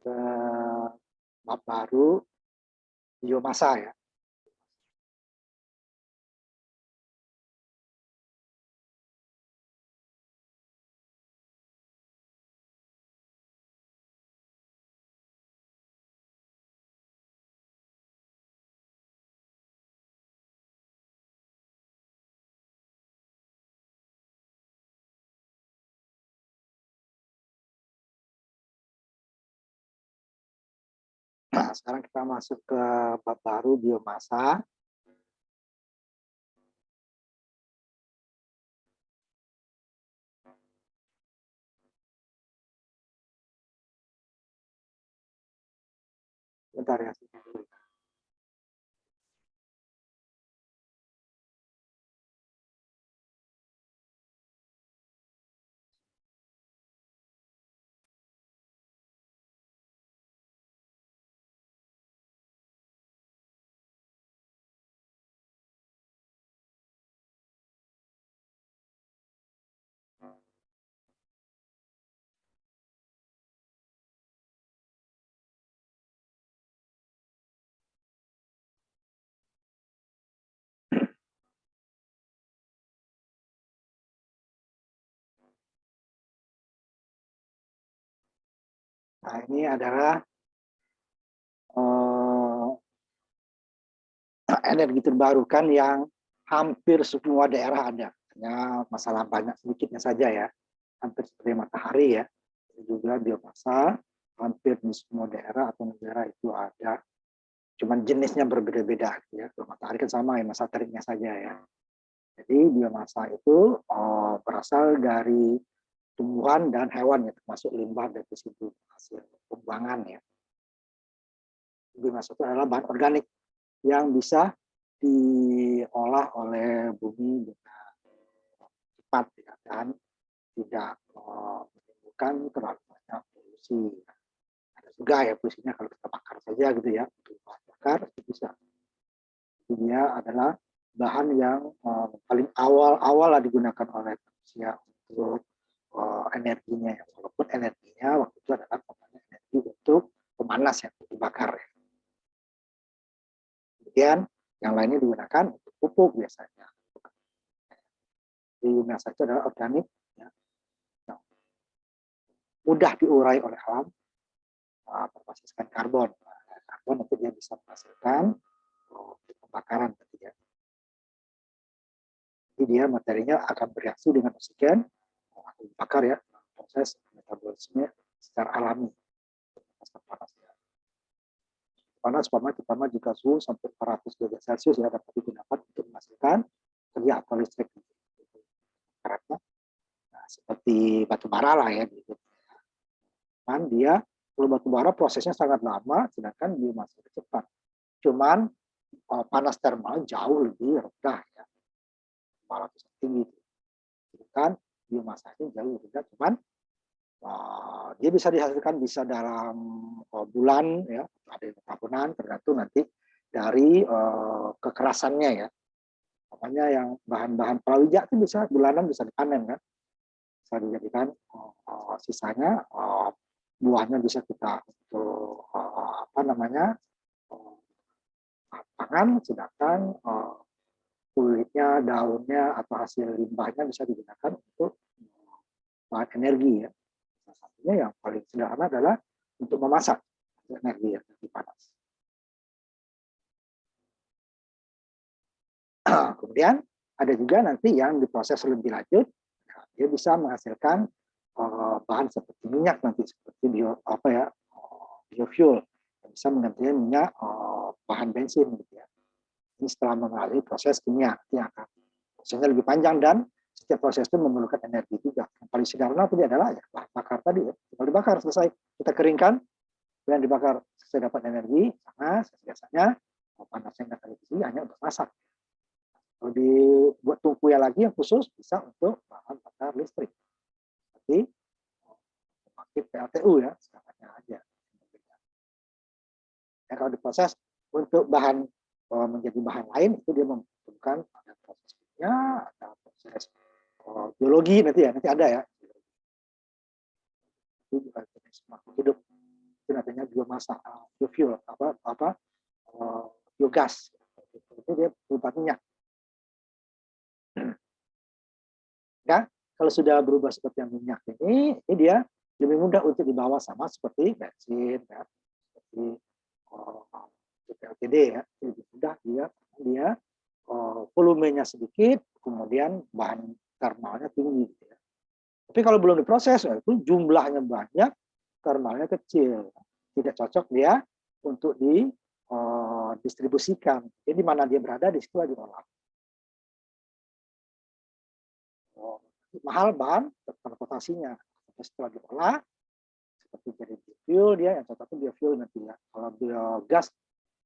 ke bab baru biomasa ya. Nah, sekarang kita masuk ke bab baru biomasa. Bentar ya. Nah, ini adalah energi terbarukan yang hampir semua daerah ada. Hanya masalah banyak sedikitnya saja ya. Hampir seperti matahari ya. Juga biomasa hampir di semua daerah atau negara itu ada. Cuman jenisnya berbeda-beda ya. Kalau matahari kan sama ya, masa teriknya saja ya. Jadi biomasa itu berasal dari tumbuhan dan hewan ya, termasuk limbah dan residu hasil pembuangan ya. Biomasa itu adalah bahan organik yang bisa diolah oleh bumi dengan cepat ya, dan tidak menimbulkan terlalu banyak polusi. Ada juga ya polusinya kalau kita bakar saja gitu ya, bakar itu bisa. Dia adalah bahan yang paling awal digunakan oleh manusia untuk energinya, walaupun energinya waktu itu adalah energi untuk pemanas ya, untuk dibakar ya. Kemudian yang lainnya digunakan untuk pupuk biasanya. Biomasa itu adalah organik ya, yang mudah diurai oleh alam berbasiskan karbon. Karbon nanti dia bisa menghasilkan pembakaran nanti ya. Jadi dia materinya akan bereaksi dengan oksigen atau dibakar ya, proses metabolisme secara alami. Panas terutama jika suhu sampai 400 derajat Celcius ya, dapat digunakan untuk menghasilkan kerja atau listrik. Karena nah, seperti batu bara lah ya gitu. Cuman dia kalau batu bara prosesnya sangat lama, sedangkan biomasa cepat. Cuman panas termal jauh lebih rendah ya, 400 tinggi. Kan biomasanya jauh lebih rendah, cuman dia bisa dihasilkan bisa dalam bulan ya, ada yang tahunan tergantung nanti dari kekerasannya ya. Makanya yang bahan-bahan palawija itu bisa bulanan bisa dipanen kan, bisa dijadikan sisanya buahnya bisa kita untuk pangan, sedangkan kulitnya, daunnya atau hasil limbahnya bisa digunakan untuk bahan energi ya. Salah satunya yang paling sederhana adalah untuk memasak energi panas. Kemudian ada juga nanti yang diproses lebih lanjut, dia bisa menghasilkan bahan seperti minyak nanti, seperti biofuel, yang bisa menggantikan minyak bahan bensin gitu ya. Ini setelah melalui proses kimia yang akan prosesnya lebih panjang dan setiap proses itu memerlukan energi juga. Yang paling sederhana tadi adalah ya, bahan bakar tadi ya. Kalau dibakar selesai, kita keringkan dan dibakar selesai dapat energi, panas biasanya panasnya nggak terlalu hanya untuk masak. Kalau dibuat tungkunya lagi yang khusus bisa untuk bahan bakar listrik. Seperti memakai PLTU ya, sekarangnya aja. Ya, kalau diproses untuk bahan menjadi bahan lain itu dia membutuhkan ada proses kimia, ada proses biologi nanti ada ya. Itu juga jenis makhluk hidup. itu namanya biomasa, biofuel, biogas. Itu dia berupa minyak. Ya, kalau sudah berubah seperti yang minyak ini dia lebih mudah untuk dibawa sama seperti bensin, ya, seperti LPD ya, lebih mudah dia volumenya sedikit, kemudian bahan thermalnya tinggi. Gitu ya. Tapi kalau belum diproses, itu jumlahnya banyak, thermalnya kecil, tidak cocok dia untuk didistribusikan. Jadi di mana dia berada di situ diolah. Mahal bahan transportasinya. Setelah diolah, seperti jadi biofuel dia yang cocoknya biofuel nanti ya. Kalau biogas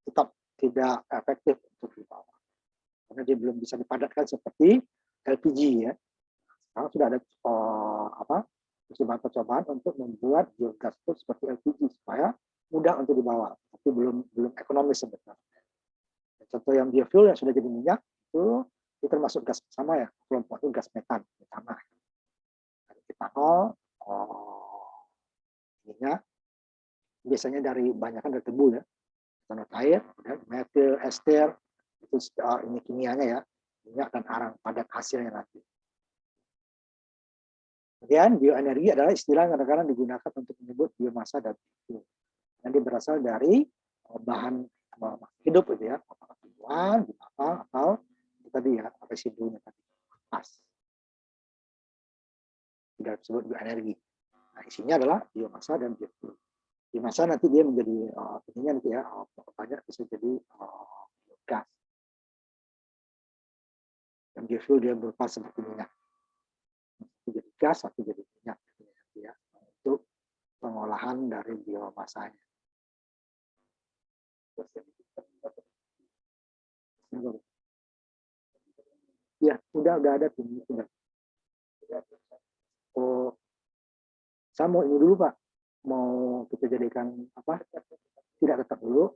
tetap tidak efektif untuk dibawa. Karena dia belum bisa dipadatkan seperti LPG ya. Sekarang sudah ada percobaan untuk membuat biogas itu seperti LPG supaya mudah untuk dibawa, tapi belum ekonomis sebetulnya. Contoh yang biofuel yang sudah jadi minyak itu termasuk gas sama ya, kelompok itu gas metan, metana. Etanol, minyak, biasanya dari banyakkan dari tebu ya, etanol air, metil ester, itu ini kimianya ya, minyak dan arang padat hasilnya nanti. Kemudian bioenergi adalah istilah yang kadang-kadang digunakan untuk menyebut biomasa dan biofuel. Yang berasal dari bahan hidup gitu ya, apakah tumbuhan, binatang atau tadi ya residunya tadi pas. Tidak disebut bioenergi. Nah, isinya adalah biomasa dan biofuel. Biomasa nanti dia menjadi pentingnya nanti ya banyak bisa jadi gas. Dan biofuel dia berupa seperti minyak. Satu jadi gas, satu jadi minyak ya, untuk pengolahan dari biomasanya. Ya, udah ada tim. Oh, saya mau ini dulu Pak. Mau kita jadikan apa? Tidak tetap dulu.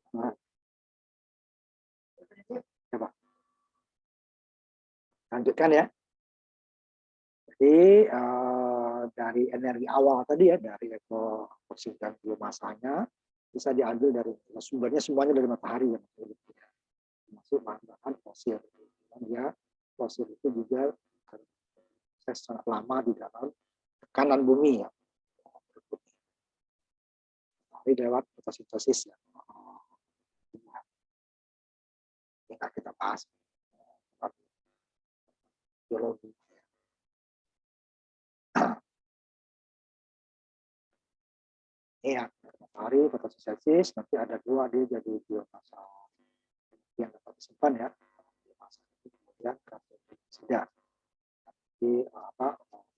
Nah, coba lanjutkan ya. Jadi dari energi awal tadi ya, dari persingkat biomasanya bisa diambil dari sumbernya semuanya dari matahari ya, termasuk bahan-bahan fosil. Dan ya fosil itu juga proses sangat lama di dalam tekanan bumi ya. Tapi lewat fotosintesis ya. Yang kita bahas biologi. Iya, matahari fotosintesis nanti ada dua dia jadi biomasa yang dapat disimpan ya. Biomasa itu kemudian karbon dioksida. Jadi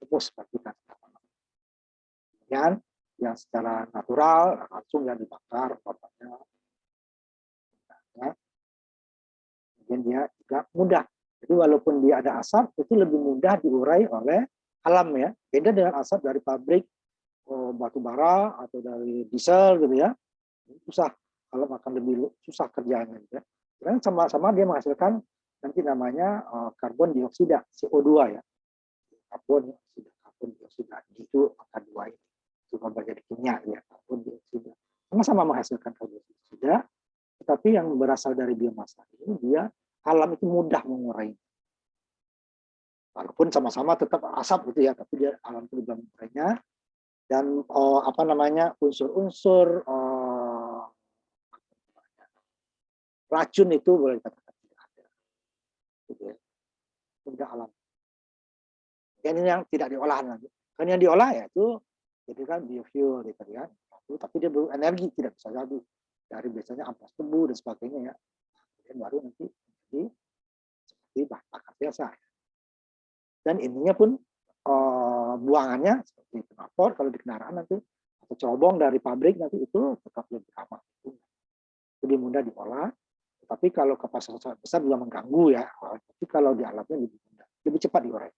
humus bagi kita. Kemudian yang secara natural langsung yang dibakar bapaknya. Kemudian dia juga mudah. Jadi walaupun dia ada asap itu lebih mudah diurai oleh alam ya. Beda dengan asap dari pabrik batu bara atau dari diesel gitu ya. Susah, kalau makan lebih susah kerjanya gitu ya. Dan sama-sama dia menghasilkan nanti namanya karbon dioksida, CO2 ya. Karbon dioksida itu angka 2 ini. Itu jadi kimia ya, karbon dioksida. Sama-sama menghasilkan karbon dioksida, tetapi yang berasal dari biomasa ini dia alam itu mudah mengurai. Walaupun sama-sama tetap asap gitu ya, tapi dia alam itu mudah mengurainya. Dan unsur-unsur racun itu boleh dikatakan tidak ada. Gitu ya. Sudah alam. Dan ini yang tidak diolah lagi. Kan yang diolah ya itu jadi kan biofuel gitu kan. Tapi dia berenergi tidak bisa jadi dari biasanya ampas tebu dan sebagainya ya. Kemudian baru nanti jadi seperti bahan bakar biasa. Dan intinya pun buangannya seperti knalpot kalau di kendaraan nanti atau cerobong dari pabrik nanti itu tetap lebih aman, lebih mudah diolah. Tapi kalau ke pasar besar juga mengganggu ya. Tapi kalau di alatnya lebih mudah, lebih cepat digoreng.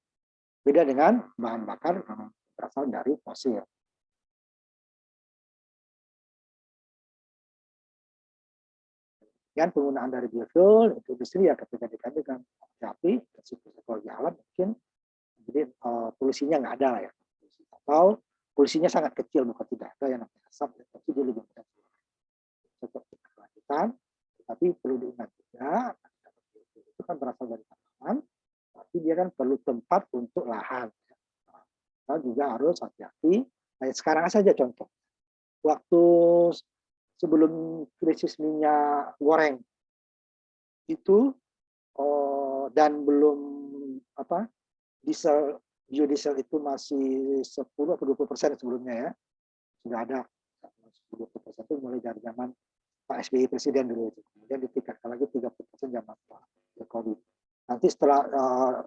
Beda dengan bahan bakar yang berasal dari fosil. Dan penggunaan dari biofuel itu industri ya ketika dikaitkan dengan api, psikologi alam mungkin jadi polusinya nggak ada ya, atau polusinya sangat kecil bukan tidak ada yang namanya asap, tapi dia lebih mudah seperti kelanjutan. Tapi perlu diingat juga itu kan berasal dari tanaman, tapi dia kan perlu tempat untuk lahan. Kita juga harus hati-hati. Kayak sekarang saja contoh, waktu sebelum krisis minyak goreng itu dan belum biodiesel itu masih 10 atau 20% sebelumnya ya, sudah ada 20% itu mulai dari zaman Pak SBY presiden dulu itu. Kemudian ditingkatkan lagi 30% zaman Pak Jokowi. Nanti setelah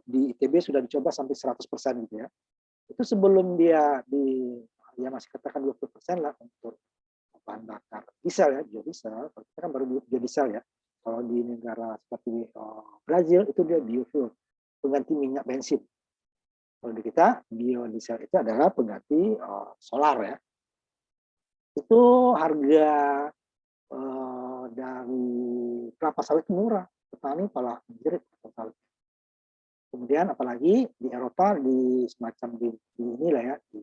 di ITB sudah dicoba sampai 100% gitu ya. Itu sebelum dia masih katakan 20% lah untuk bahan bakar diesel ya, biodiesel. Kita kan baru biodiesel ya. Kalau di negara seperti Brazil itu dia biofuel, pengganti minyak bensin. Kalau di kita biodiesel itu adalah pengganti solar ya. Itu harga dari kelapa sawit murah, petani malah menjerit kelapa sawit. Kemudian apalagi di Eropa di semacam di inilah ya di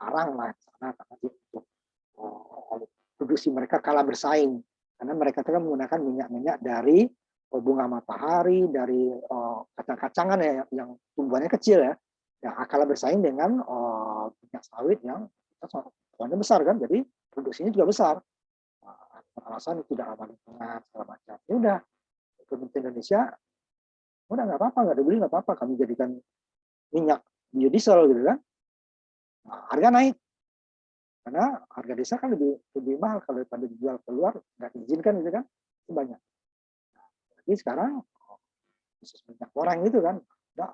Arang lah sana karena untuk produksi mereka kalah bersaing karena mereka kan menggunakan minyak-minyak dari bunga matahari, dari kacang-kacangan ya yang tumbuhannya kecil ya, yang kalah bersaing dengan minyak sawit yang tumbuhannya besar kan, jadi produksinya juga besar. Alasan tidak ramah lingkungan segala macam. Ya udah, pemerintah Indonesia udah nggak apa-apa, nggak dibeli nggak apa-apa, kami jadikan minyak biodiesel gitu kan. Nah, harga naik karena harga desa kan lebih mahal kalau daripada dijual keluar, nggak diizinkan gitu kan, itu banyak. Nah, jadi sekarang khusus minyak goreng gitu kan, udah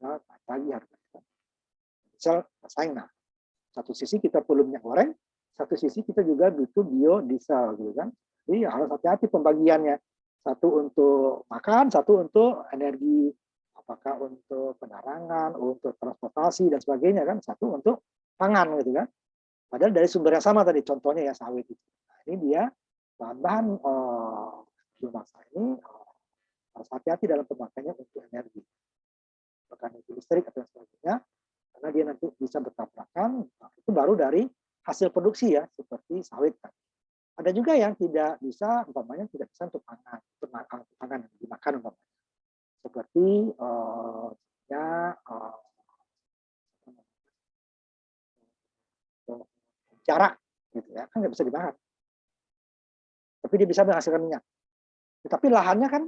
naik lagi harga diesel bersaing. Nah, satu sisi kita perlu minyak goreng, satu sisi kita juga butuh biodiesel gitu kan. Jadi harus hati-hati pembagiannya. Satu untuk makan, satu untuk energi, apakah untuk penerangan, untuk transportasi dan sebagainya kan, satu untuk pangan gitu kan. Padahal dari sumber yang sama tadi, contohnya ya sawit itu. Nah, ini dia bahan-bahan biomasa ini harus hati-hati dalam pemakaiannya untuk energi, bahkan itu listrik atau sebagainya, karena dia nanti bisa bertabrakan. Nah, itu baru dari hasil produksi ya, seperti sawit kan. Ada juga yang tidak bisa, umpamanya tidak bisa untuk pangan, untuk pangan yang dimakan umpamanya. Seperti jarak gitu ya, kan nggak bisa dimakan. Tapi dia bisa menghasilkan minyak. Tetapi lahannya kan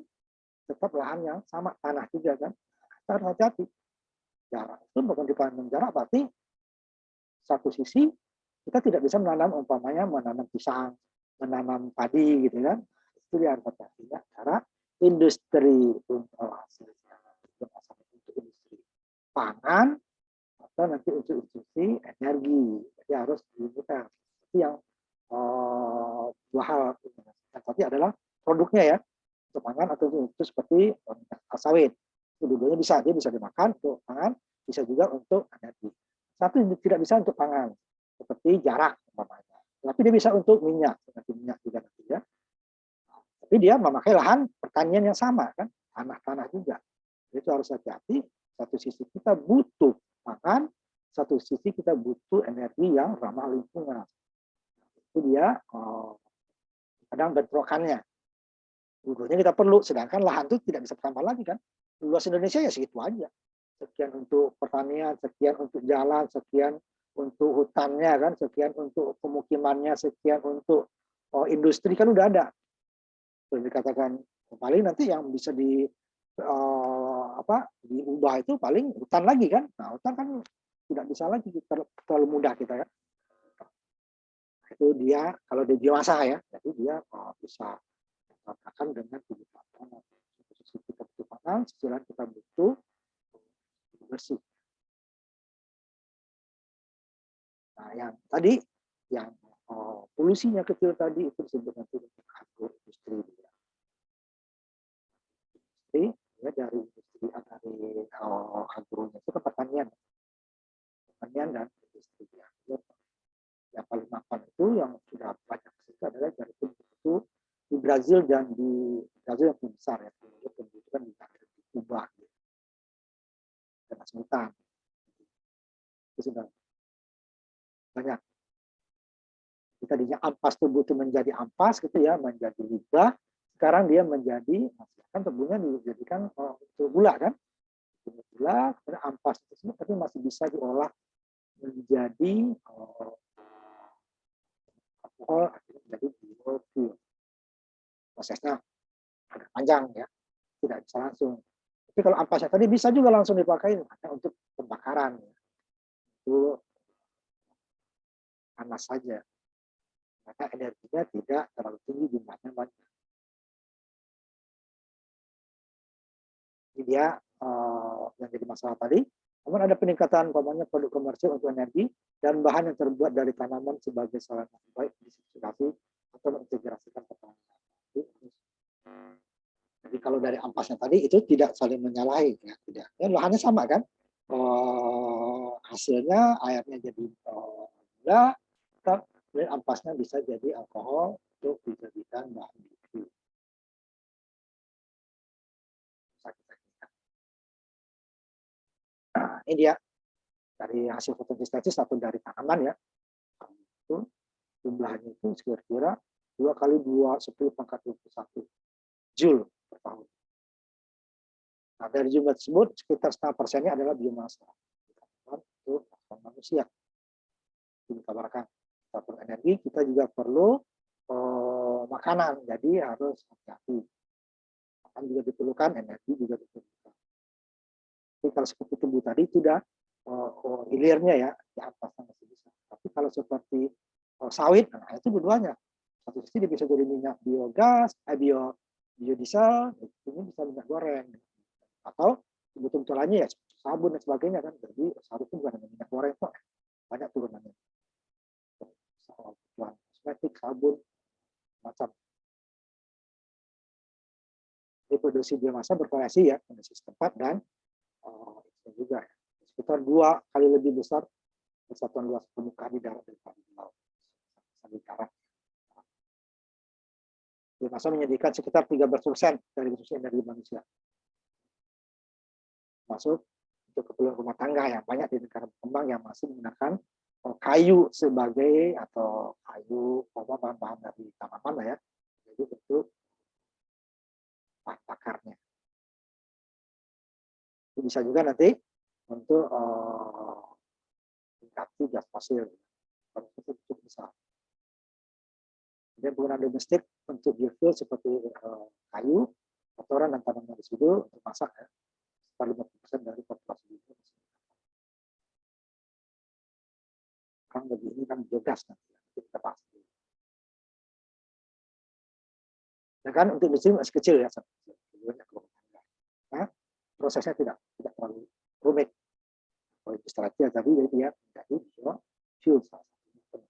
tetap lahan yang sama, tanah juga kan. Kita harus hati-hati. Jarak itu bukan dipanen jarak, berarti satu sisi kita tidak bisa menanam umpamanya menanam pisang, menanam padi gitu kan. Itu dia harus hati-hati ya. Cara industri untuk hasilnya, untuk industri pangan atau nanti untuk industri energi. Jadi harus dibuka. Itu yang dua hal. Yang tadi adalah produknya ya, untuk pangan atau itu seperti sawit. Dua-duanya bisa, dia bisa dimakan untuk pangan, bisa juga untuk energi. Satu tidak bisa untuk pangan, seperti jarak umpamanya. Tapi dia bisa untuk minyak, seperti minyak juga nanti ya. Tapi dia memakai lahan pertanian yang sama kan, tanah-tanah juga. Itu harus hati-hati. Satu sisi kita butuh pangan, satu sisi kita butuh energi yang ramah lingkungan. Itu dia kadang bentrokannya. Dulunya kita perlu, sedangkan lahan itu tidak bisa bertambah lagi kan. Luas Indonesia ya segitu aja. Sekian untuk pertanian, sekian untuk jalan, sekian untuk hutannya kan, sekian untuk pemukimannya, sekian untuk industri kan udah ada. Boleh dikatakan paling nanti yang bisa diubah itu paling hutan lagi kan. Nah, hutan kan tidak bisa lagi terlalu mudah kita kan. Itu dia kalau di biomasa ya, jadi dia bisa dikatakan dengan kebutuhan sisi kita butuh pangan, sisi lain kita butuh bersih. Nah, yang tadi, yang polusinya kecil tadi itu disebut nanti agroindustri. Industri ya, dari industri dari agronya itu ke pertanian dan industri ya. Yang paling mapan itu yang sudah banyak itu adalah dari itu di Brazil dan di Brazil yang besar ya, pendidikan di Kuba dan Sultan itu sudah banyak. Tadinya ampas tubuh itu menjadi ampas gitu ya, menjadi limbah. Sekarang dia menjadi, kan tubuhnya dijadikan untuk gula kan, gula, karena ampas tersebut tapi masih bisa diolah menjadi alkohol, akhirnya menjadi biofuel. Prosesnya agak panjang ya, tidak bisa langsung. Tapi kalau ampasnya tadi bisa juga langsung dipakai untuk pembakaran, ya. Itu panas saja. Maka energinya tidak terlalu tinggi, jumlahnya banyak. Ini dia yang jadi masalah tadi. Namun ada peningkatan produk komersil untuk energi dan bahan yang terbuat dari tanaman sebagai salah satu baik disubstitusi atau mengintegrasikan pertanian. Jadi kalau dari ampasnya tadi itu tidak saling menyalahi, ya, tidak. Ya, lahannya sama kan? Hasilnya airnya jadi gula, kemudian ampasnya bisa jadi alkohol untuk dijadikan bahan biodiesel. Nah, ini dia dari hasil fotosintesis atau dari tanaman ya, itu jumlahnya itu kira-kira 2 kali 2 10 pangkat 21 joule per tahun. Nah, dari jumlah tersebut sekitar 0,5% adalah biomasa untuk manusia. Dikabarkan kita perlu energi, kita juga perlu makanan, jadi harus hati-hati. Makan juga diperlukan, energi juga diperlukan. Jadi kalau seperti tubuh tadi sudah hilirnya ya di atasnya masih bisa. Tapi kalau seperti sawit, nah itu keduanya. Satu sisi dia bisa jadi minyak biogas, biodiesel, ini bisa minyak goreng. Atau kebetulannya ya sabun dan sebagainya kan. Jadi sawit itu bukan hanya minyak goreng kok, banyak turunannya. Kosmetik, sabun, macam. Reproduksi biomasa bervariasi ya, kondisi setempat dan juga ya. Sekitar 2 kali lebih besar persatuan luas permukaan di darat daripada di laut. Biomasa menyediakan sekitar 13% dari resursi energi manusia. Masuk untuk keperluan rumah tangga yang banyak di negara berkembang yang masih menggunakan kayu sebagai atau kayu bahan-bahan dari tanaman ya. Jadi untuk bahan bakarnya. Itu bisa juga nanti untuk tingkati gas fosil. Itu cukup besar. Kemudian penggunaan domestik untuk biofuel seperti kayu, kotoran dan tanaman residu untuk masak ya. Sekitar 50% dari populasi dunia. Kan bagi ini kan biogas nanti kita bahas. Ya kan untuk industri masih kecil ya, nah, prosesnya tidak terlalu rumit. Kalau istilah tadi dia menjadi biofuel salah satu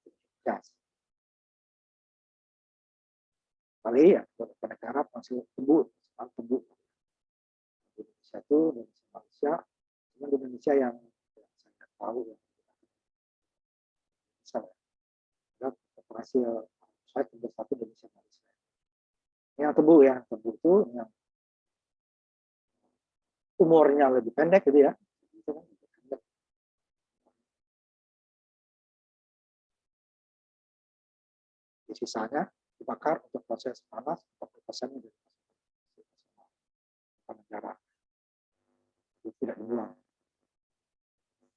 gas. Kali ya negara masih tumbuh Indonesia itu Malaysia, cuma di Indonesia yang saya tahu ya ada operasi saya tumbuh satu Indonesia Malaysia. Yang tebu ya, tebu itu yang umurnya lebih pendek gitu ya. Sisanya dibakar untuk proses panas, 40% dari negara tidak dibuang.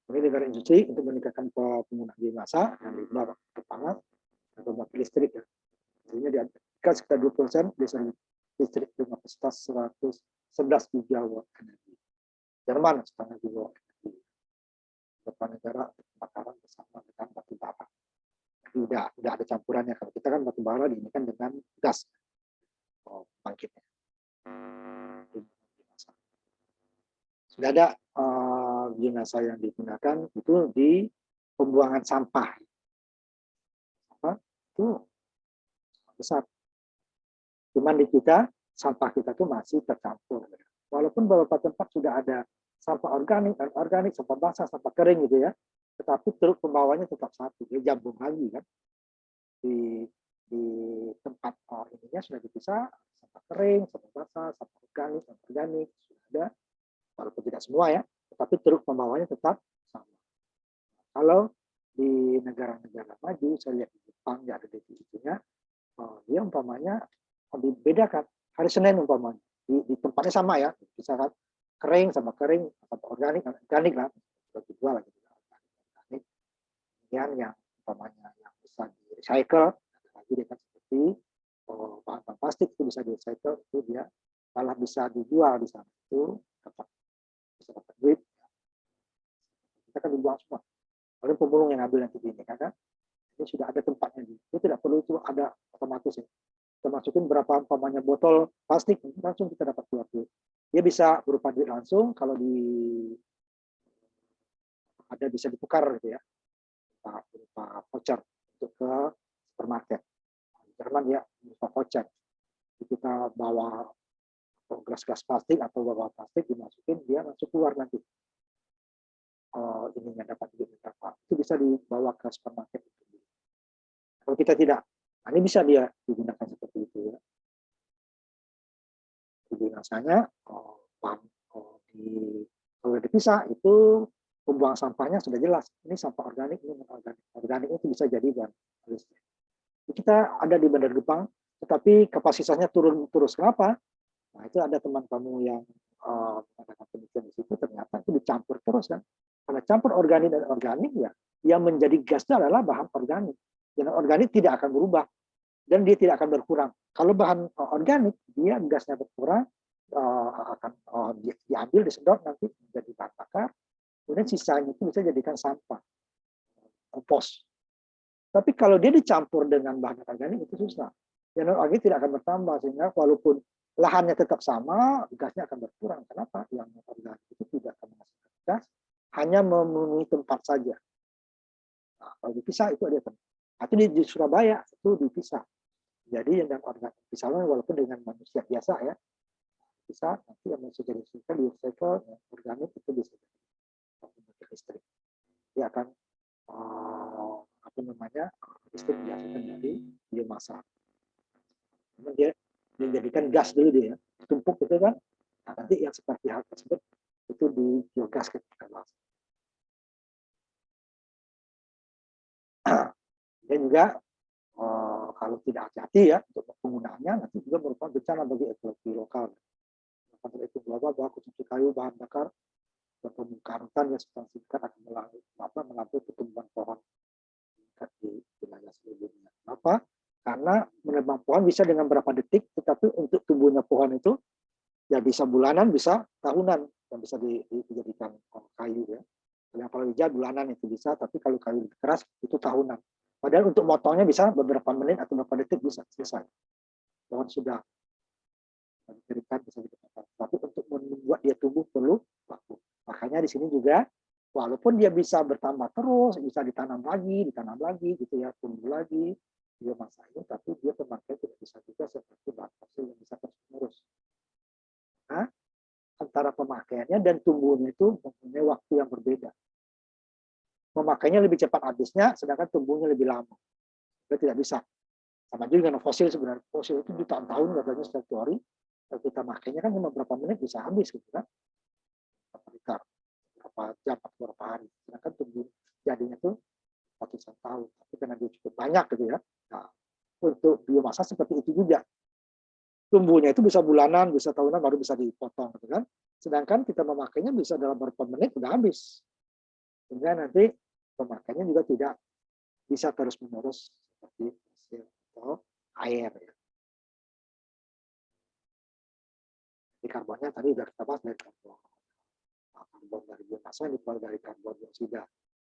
Ini negara industri untuk meningkatkan penggunaan biomasa yang dibuat panas atau mobil listrik ya. Ini diangkat sekitar 20% bisa listrik dengan kapasitas 111 gigawatt energi. Jerman setengah gigawatt energi. Beberapa negara pembakaran bersama dengan batu bara. Udah ada campurannya. Kalau kita kan batu bara ini kan dengan gas bangkitnya. Sudah ada biomasa yang digunakan itu di pembuangan sampah. itu besar. Cuman di kita, sampah kita tuh masih tercampur. Walaupun beberapa tempat sudah ada sampah organik, anorganik, sampah basah, sampah kering gitu ya, tetapi truk pembawanya tetap satu, dia jambung lagi kan. Di tempat ininya sudah dipisah, sampah kering, sampah basah, sampah organik, anorganik, sudah ada, walaupun tidak semua ya, tetapi truk pembawanya tetap sama. Kalau di negara-negara maju, saya lihat di Jepang, ya ada definisinya, dia umpamanya dibedakan. Hari Senin umpamanya, di tempatnya sama ya, misalkan kering sama kering, atau organik lah, bagi dua lagi. Organik. Kemudian yang umpamanya yang bisa di recycle, lagi dia kan seperti bahan plastik itu bisa di recycle, itu dia malah bisa dijual di sana, itu bisa dapat duit. Kita kan dibuang semua. Oleh pemulung yang ambil nanti ini, karena ini sudah ada tempatnya. Itu tidak perlu itu ada otomatis ya. Kita masukin berapa umpamanya botol plastik, langsung kita dapat keluar duit. Dia bisa berupa duit langsung, kalau ada bisa ditukar gitu ya, berupa voucher untuk ke supermarket. Di Jerman ya berupa voucher. Jadi kita bawa gelas-gelas plastik atau bawa plastik dimasukin, dia langsung keluar nanti. Ininya dapat duit berapa. Itu bisa dibawa ke supermarket. Kalau kita tidak, nah ini bisa dia digunakan seperti itu ya. Jadi rasanya kalau dipisah itu pembuang sampahnya sudah jelas. Ini sampah organik, ini non-organik. Organik itu bisa jadi bahan listrik. Kita ada di Bandar Gebang, tetapi kapasitasnya turun terus. Kenapa? Nah itu ada teman kamu yang mengadakan penelitian di situ, ternyata itu dicampur terus kan. Karena campur organik dan organik ya, yang menjadi gasnya adalah bahan organik. Dan organik tidak akan berubah dan dia tidak akan berkurang. Kalau bahan organik, dia gasnya berkurang, akan diambil, disedot nanti menjadi bahan bakar, kemudian sisanya itu bisa jadikan sampah, kompos. Tapi kalau dia dicampur dengan bahan organik itu susah. Yang organik tidak akan bertambah, sehingga walaupun lahannya tetap sama, gasnya akan berkurang. Kenapa? Yang organik itu tidak akan menghasilkan gas, hanya memenuhi tempat saja. Nah, kalau dipisah itu ada tempat. Itu di Surabaya itu dipisah. Jadi yang organik misalnya walaupun dengan manusia biasa ya, bisa nanti yang masih jadi di recycle organik itu bisa jadi listrik. Dia akan listrik dihasilkan dari biomasa. Kemudian dia menjadikan gas dulu dia, tumpuk itu kan. Nah, nanti yang seperti hal tersebut itu di biogas ketika masuk. Dan juga kalau tidak hati-hati ya untuk penggunaannya nanti juga merupakan bencana bagi ekologi lokal. Karena itu global bahwa konsumsi kayu bahan bakar dan pembukaan hutan yang signifikan akan melampaui pertumbuhan pohon di wilayah seluruh dunia. Kenapa? Karena menebang pohon bisa dengan berapa detik, tetapi untuk tumbuhnya pohon itu ya bisa bulanan, bisa tahunan, yang bisa dijadikan kayu ya. Yang kalau hijau bulanan itu bisa, tapi kalau kayu keras itu tahunan. Padahal untuk motongnya bisa beberapa menit atau beberapa detik bisa selesai. Pohon sudah diberikan bisa dikatakan. Tapi untuk membuat dia tumbuh perlu waktu. Makanya di sini juga walaupun dia bisa bertambah terus, bisa ditanam lagi gitu ya, tumbuh lagi biomasa ini, tapi dia pemakaian tidak bisa juga seperti bahan fosil yang bisa terus menerus. Nah, antara pemakaiannya dan tumbuhnya itu mempunyai waktu yang berbeda. Memakainya lebih cepat habisnya, sedangkan tumbuhnya lebih lama. Dia tidak bisa. Sama juga dengan fosil sebenarnya. Fosil itu jutaan tahun katanya secara teori. Kalau kita makainya kan cuma berapa menit bisa habis gitu kan. Berapa jam atau berapa hari. Sedangkan tumbuh jadinya itu ratusan tahun. Tapi karena dia cukup banyak gitu ya. Nah, untuk biomasa seperti itu juga. Tumbuhnya itu bisa bulanan, bisa tahunan baru bisa dipotong gitu kan. Sedangkan kita memakainya bisa dalam beberapa menit sudah habis. Sehingga nanti pemakaiannya juga tidak bisa terus-menerus seperti fosil atau air. Ya. Di karbonnya tadi sudah kita bahas dari karbon dari biomasa yang diperoleh dari karbon dioksida.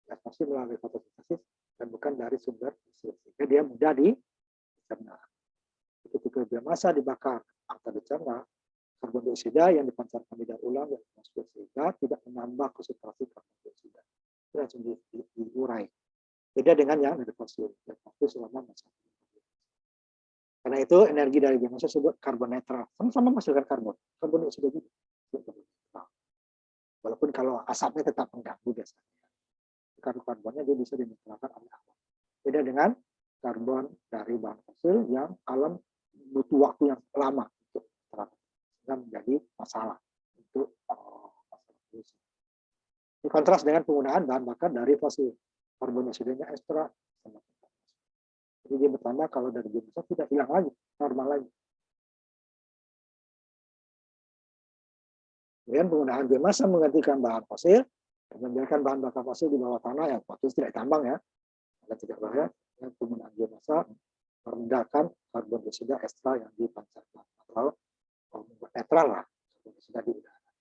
Ya, pasti melalui fotosintesis dan bukan dari sumber fosil. Sehingga dia mudah dicerna. Ketika biomasa dibakar atau dicerna, karbon dioksida yang dipancarkan di daur ulang dan atmosfer sehingga tidak menambah konsentrasi karbon dioksida. Itu langsung diurai. Beda dengan yang dari fosil. Yang fosil selama masa Karena itu energi dari biomasa disebut karbon netral. Sama-sama menghasilkan karbon. Karbon dioksida juga. Walaupun kalau asapnya tetap mengganggu biasanya. Karena karbonnya dia bisa dinetralkan oleh alam. Beda dengan karbon dari bahan fosil yang alam butuh waktu yang lama untuk sehingga menjadi masalah untuk masalah polusi. Ini kontras dengan penggunaan bahan bakar dari fosil. Karbon dioksidanya ekstra. Jadi dia bertambah kalau dari biomasa tidak hilang lagi, normal lagi. Kemudian penggunaan biomasa menggantikan bahan fosil, membiarkan bahan bakar fosil di bawah tanah yang fosil tidak tambang ya, dan tidak bahaya. Penggunaan biomasa merendahkan karbon dioksida ekstra yang dipancarkan atau membuat netral lah karbon dioksida di udara.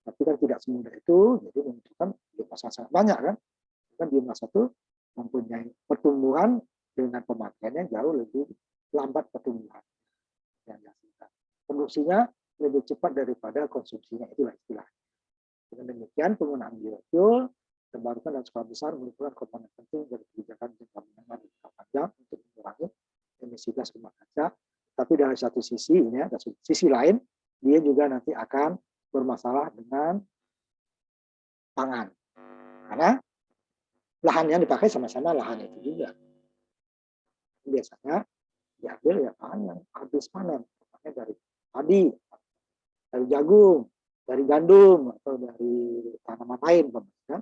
Tapi kan tidak semudah itu, jadi menunjukkan biomasa sangat banyak kan. Kan biomasa itu mempunyai pertumbuhan dengan pemakaiannya jauh lebih lambat pertumbuhan yang dihasilkan. Produksinya lebih cepat daripada konsumsinya, itulah istilahnya. Dengan demikian penggunaan biofuel terbarukan dan skala besar merupakan komponen penting dari kebijakan jangka menengah dan jangka panjang untuk mengurangi emisi gas rumah kaca. Tapi dari satu sisi ini, ada sisi lain, dia juga nanti akan bermasalah dengan pangan. Karena lahan yang dipakai sama-sama lahan itu juga. Biasanya diambil ya bahan yang habis panen, dari padi, dari jagung, dari gandum, atau dari tanaman lain, kan?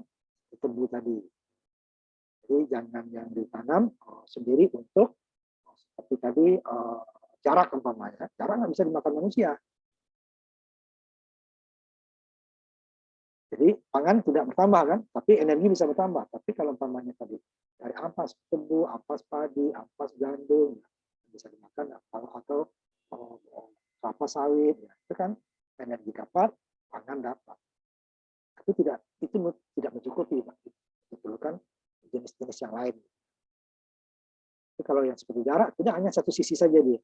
Tebu tadi. Jadi jangan yang ditanam sendiri untuk seperti tadi jarak umpamanya, jarak nggak bisa dimakan manusia. Jadi pangan tidak bertambah kan, tapi energi bisa bertambah. Tapi kalau umpamanya tadi dari ampas tebu, ampas padi, ampas gandum, bisa dimakan atau kelapa sawit, ya, itu kan energi dapat, pangan dapat. Tapi tidak itu tidak mencukupi, diperlukan jenis-jenis yang lain. Tapi kalau yang seperti jarak, tidak hanya satu sisi saja dia.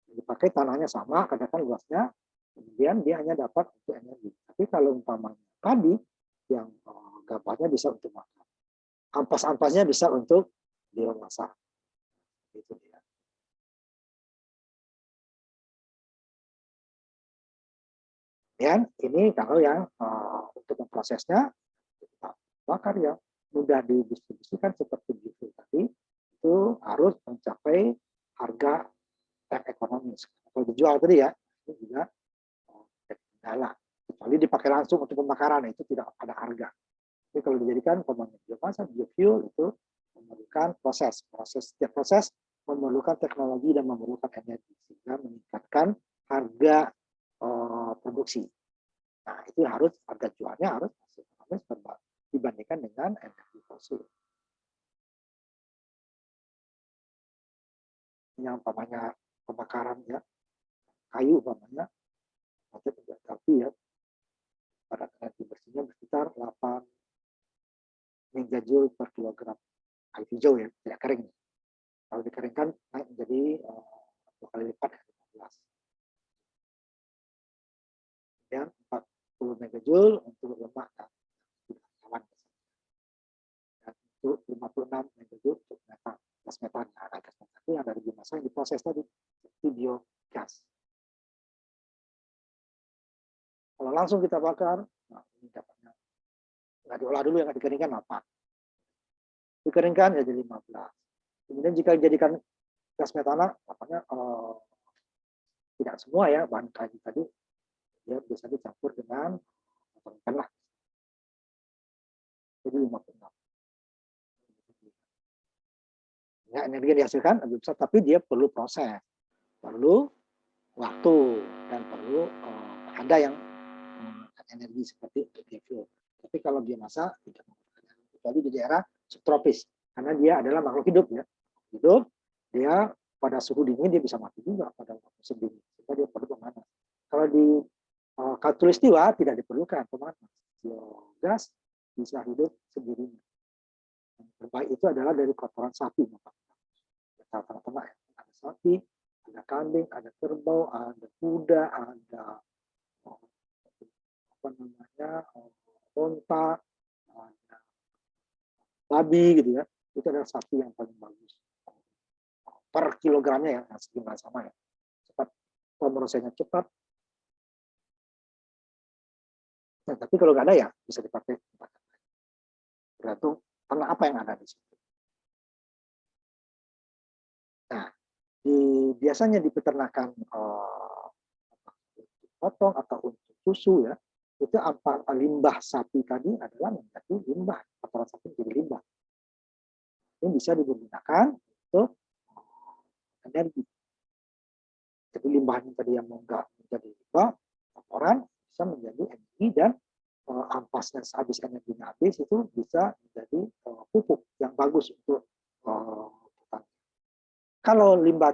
Dipakai tanahnya sama, katakan luasnya, kemudian dia hanya dapat untuk energi. Tapi kalau umpamanya padi, yang gabahnya bisa untuk makan. Ampas-ampasnya bisa untuk biomasak. Itu dia. Dan ini kalau yang untuk memprosesnya, bakar ya mudah didistribusikan seperti biofuel tadi, itu harus mencapai harga yang ekonomis. Kalau dijual tadi ya, itu juga kendala. Kecuali dipakai langsung untuk pembakaran, itu tidak ada harga. Tapi kalau dijadikan komponen biomasa, biofuel itu memerlukan setiap proses memerlukan teknologi dan memerlukan energi sehingga meningkatkan harga produksi. Nah, itu harus harga jualnya harus ekonomis dibandingkan dengan energi fosil. Yang umpamanya pembakaran ya, kayu umpamanya, tapi ya pada energi bersihnya sekitar 8 megajoule per kilogram kayu hijau ya, tidak kering. Kalau dikeringkan naik menjadi 2 kali lipat, 15. Kemudian 40 megajoule untuk lemak dan awan. Dan untuk 56 megajoule untuk metan, gas metan. Nah, gas metan itu yang dari biomasa yang diproses tadi, seperti biogas. Kalau langsung kita bakar, nah ini dapatnya nggak diolah dulu, yang dikeringkan 8. Dikeringkan jadi 15. Kemudian jika dijadikan gas metana, apanya tidak semua ya bahan kayu tadi dia bisa dicampur dengan lah. Jadi 56. Ya, energi yang dihasilkan lebih besar, tapi dia perlu proses, perlu waktu, dan perlu ada yang energi seperti biofuel. Tapi kalau biomasa tidak membutuhkan, kecuali di daerah subtropis, karena dia adalah makhluk hidup ya. Hidup, dia pada suhu dingin dia bisa mati juga pada musim dingin. Sehingga dia perlu pemanas. Kalau di khatulistiwa tidak diperlukan pemanas. Biogas bisa hidup sendirinya. Yang terbaik itu adalah dari kotoran sapi. Tengah-tengah ada sapi, ada kambing, ada kerbau, ada kuda, ada apa namanya onta, babi gitu ya. Itu adalah sapi yang paling bagus. per kilogramnya ya, jumlah sama ya. Cepat, pemrosesannya cepat. Nah, tapi kalau nggak ada ya bisa dipakai tergantung tanah apa yang ada di situ. Nah, biasanya di peternakan untuk potong atau untuk susu ya, itu apa limbah sapi tadi adalah menjadi limbah, kotoran sapi menjadi limbah. Ini bisa digunakan untuk energi. Jadi limbahnya tadi yang enggak menjadi limbah, kotoran bisa menjadi energi, dan ampasnya habis energinya habis itu bisa menjadi pupuk yang bagus untuk petani. Kalau limbah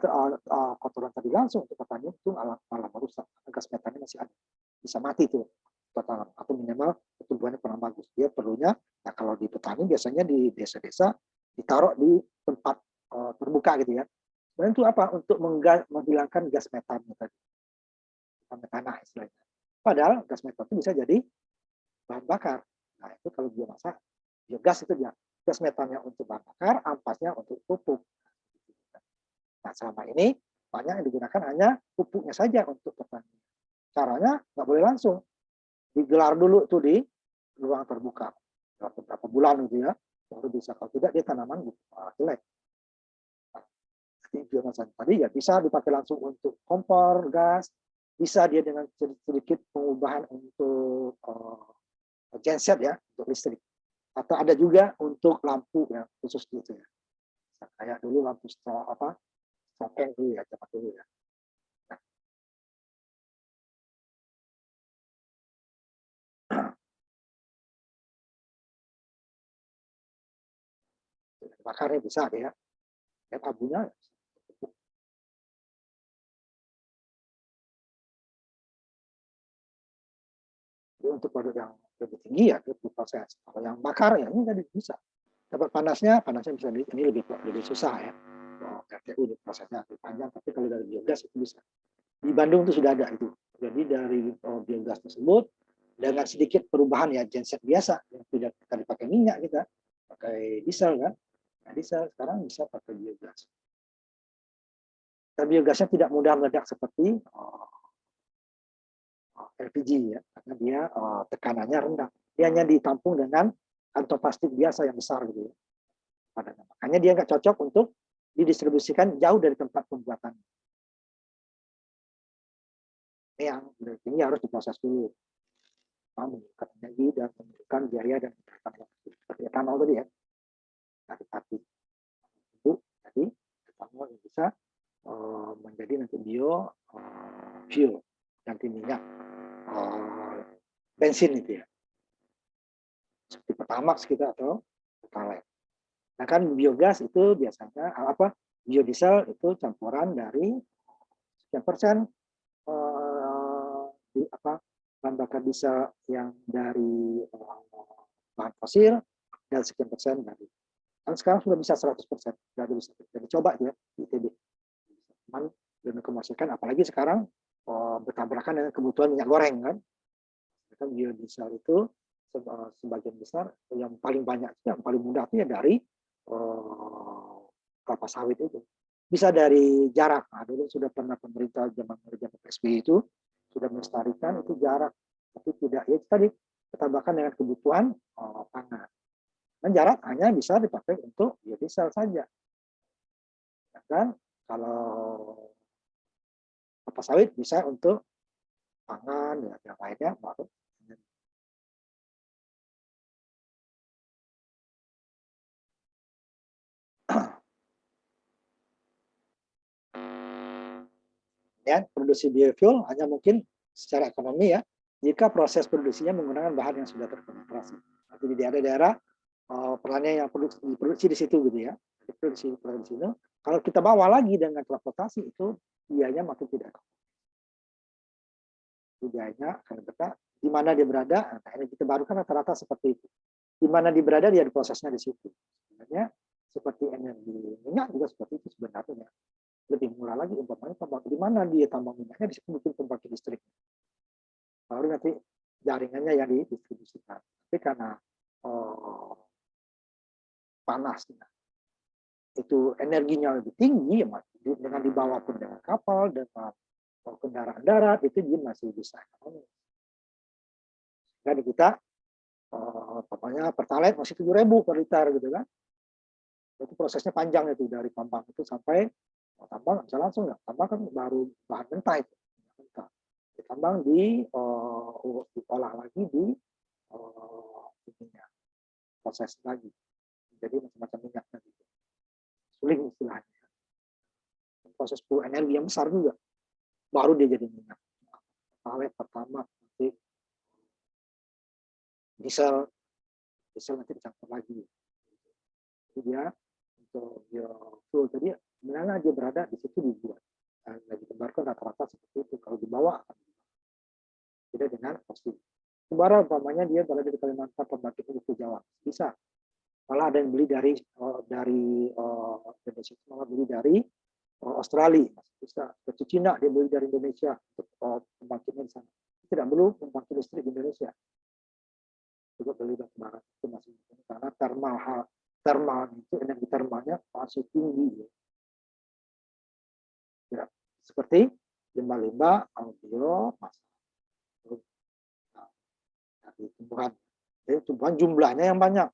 kotoran tadi langsung untuk petani itu malah merusak, gas metannya masih ada, bisa mati tuh petani, atau minimal pertumbuhannya kurang bagus. Dia perlunya, nah kalau di petani biasanya di desa-desa ditaruh di tempat terbuka gitu ya. Dan itu apa? Untuk menghilangkan gas metan tadi, tanah istilahnya. Padahal gas metan itu bisa jadi bahan bakar. Nah itu kalau biomasa, biogas itu dia gas metannya untuk bahan bakar, ampasnya untuk pupuk. Nah selama ini banyak yang digunakan hanya pupuknya saja untuk petani. Caranya nggak boleh langsung, digelar dulu tuh di ruang terbuka beberapa bulan gitu ya, baru bisa. Kalau tidak dia tanaman jelek. Biomasa tadi ya bisa dipakai langsung untuk kompor gas, bisa dia dengan sedikit pengubahan untuk genset ya, untuk listrik, atau ada juga untuk lampu ya khusus gitu ya, kayak dulu lampu stokeng dulu ya, zaman dulu ya. Bakarnya bisa ya, dan abunya untuk produk yang lebih tinggi ya itu proses. Kalau yang bakar ya ini tadi bisa dapat panasnya bisa ini lebih susah ya. RTU di prosesnya lebih panjang, tapi kalau dari biogas itu bisa. Di Bandung itu sudah ada itu. Jadi dari biogas tersebut dengan sedikit perubahan ya, genset biasa yang tidak kita dipakai minyak, kita pakai diesel kan. Nah, diesel sekarang bisa pakai biogas. Dan biogasnya tidak mudah meledak seperti LPG ya, karena dia tekanannya rendah. Dia hanya ditampung dengan kantong plastik biasa yang besar gitu ya. Makanya dia nggak cocok untuk didistribusikan jauh dari tempat pembuatan. Ini yang ini harus diproses dulu, meningkat energi dan menurunkan biaya dan seperti etanol tadi ya, dari padi itu jadi etanol yang bisa menjadi nanti bio fuel, nanti minyak bensin itu ya, seperti Pertamax gitu atau Pertalite. Nah kan biogas itu biasanya biodiesel itu campuran dari sekian persen bahan bakar diesel yang dari bahan fosil, dan sekian persen dari, kan sekarang sudah bisa 100%, sudah bisa dicoba ya di ITB. Cuman belum dikomersilkan, apalagi sekarang bertabrakan dengan kebutuhan minyak goreng kan. Biodiesel itu sebagian besar yang paling banyak, yang paling mudah itu ya dari kelapa sawit itu. Bisa dari jarak. Nah, dulu sudah pernah pemerintah zaman PSBY itu sudah melestarikan itu jarak, tapi tidak ya tadi bertabrakan dengan kebutuhan pangan. Dan jarak hanya bisa dipakai untuk biodiesel saja. Dan kalau kelapa sawit bisa untuk pangan ya, yang lainnya baru. Ya, produksi biofuel hanya mungkin secara ekonomi ya, jika proses produksinya menggunakan bahan yang sudah terpenetrasi. Jadi di daerah-daerah perannya yang diproduksi di situ gitu ya. Produksi itu, kalau kita bawa lagi dengan transportasi itu biayanya makin tidak. Biayanya akan berkata di mana dia berada, nah energi terbarukan rata-rata seperti itu. Di mana dia berada, dia diprosesnya di situ. Sebenarnya seperti energi minyak juga seperti itu sebenarnya. Lebih murah lagi umpamanya tambang, di mana dia tambang minyaknya di situ bikin pembangkit listrik, baru nanti jaringannya yang didistribusikan. Tapi karena panasnya itu energinya lebih tinggi, ya, dengan dibawa pun dengan kapal, dengan kendaraan darat, itu dia masih bisa ekonomis. Jadi kita pokoknya Pertalite masih 7.000 per liter gitu kan. Itu prosesnya panjang itu dari tambang itu sampai tambang bisa langsung nggak, tambang kan baru bahan mentah itu, ditambang diolah lagi di proses lagi, jadi macam-macam minyak tadi, suling istilahnya. Proses full energi yang besar juga, baru dia jadi minyak. Pertalite pertama, nanti diesel nanti dicampur lagi. Jadi dia untuk biofuel tadi, mana dia berada di situ dibuat. Lagi dikembangkan rata-rata seperti itu. Kalau dibawa akan beda dengan fosil. Bara umpamanya dia berada di Kalimantan, pembangkit listrik Jawa, bisa. Malah ada yang beli dari Indonesia, malah beli dari Australia, bisa. Ke Cina dia beli dari Indonesia untuk pembangkitnya di sana. Tidak perlu pembangkit listrik di Indonesia. Juga beli batu bara itu masih karena termal itu energi termalnya masih tinggi. Ya, seperti limbah-limbah, audio, dari tumbuhan. Jadi tumbuhan jumlahnya yang banyak.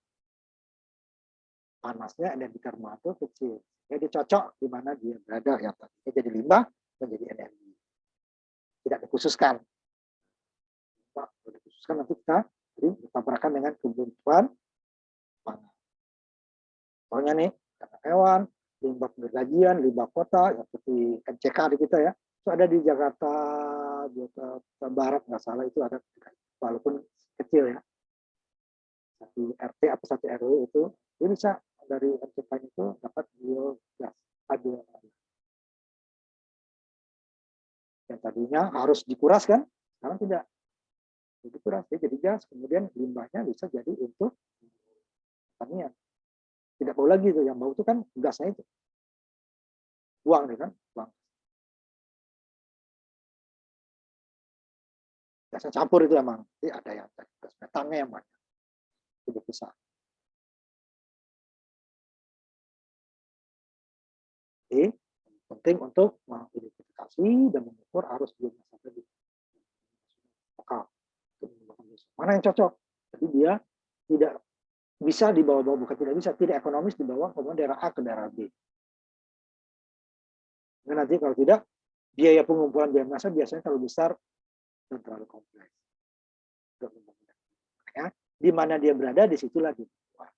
Panasnya energi termal itu kecil. Jadi cocok di mana dia berada, yang tadinya jadi limbah menjadi energi. Tidak dikhususkan. Kalau dikhususkan nanti kita bertabrakan dengan kebutuhan pangan. Soalnya nih, kata hewan, limbah penggajian, limbah kota, seperti MCK di kita ya, itu ada di Jakarta Barat, nggak salah itu ada, walaupun kecil ya, satu RT atau satu RW itu, dia bisa dari MCK itu dapat biogas, yang tadinya harus dikuras kan, sekarang tidak dikuras, jadi gas, kemudian limbahnya bisa jadi untuk pertanian. Tidak bau lagi tuh, yang bau itu kan gasnya itu. Buang nih kan, buang. Gasnya campur itu emang. Jadi ada yang gas metannya yang banyak. Itu bisa. Jadi penting untuk mengidentifikasi dan mengukur arus biomasa tadi. Lokal. Mana yang cocok? Jadi dia tidak bisa dibawa-bawa, bukan tidak bisa, tidak ekonomis dibawa ke daerah A ke daerah B. Dan nanti kalau tidak, biaya pengumpulan biomasa biasanya terlalu besar dan terlalu kompleks. Ya, di mana dia berada, disitulah dibuat.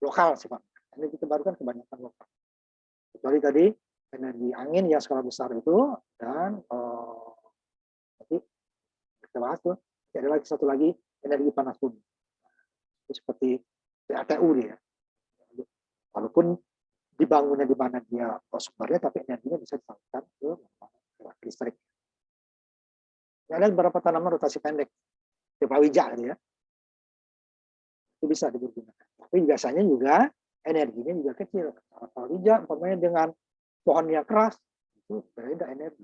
Lokal sifatnya. Ini kita baru kan kebanyakan lokal. Kecuali tadi energi angin yang skala besar itu, dan nanti kita bahas tuh. Ada lagi satu lagi, energi panas bumi. Seperti PLTU dia. Walaupun dibangunnya di mana dia sumbernya, tapi energinya bisa disalurkan ke listrik. Ada beberapa tanaman rotasi pendek, seperti palawija gitu ya. Itu bisa digunakan. Tapi biasanya juga energinya juga kecil. Palawija umpamanya dengan pohon yang keras, itu berbeda energi.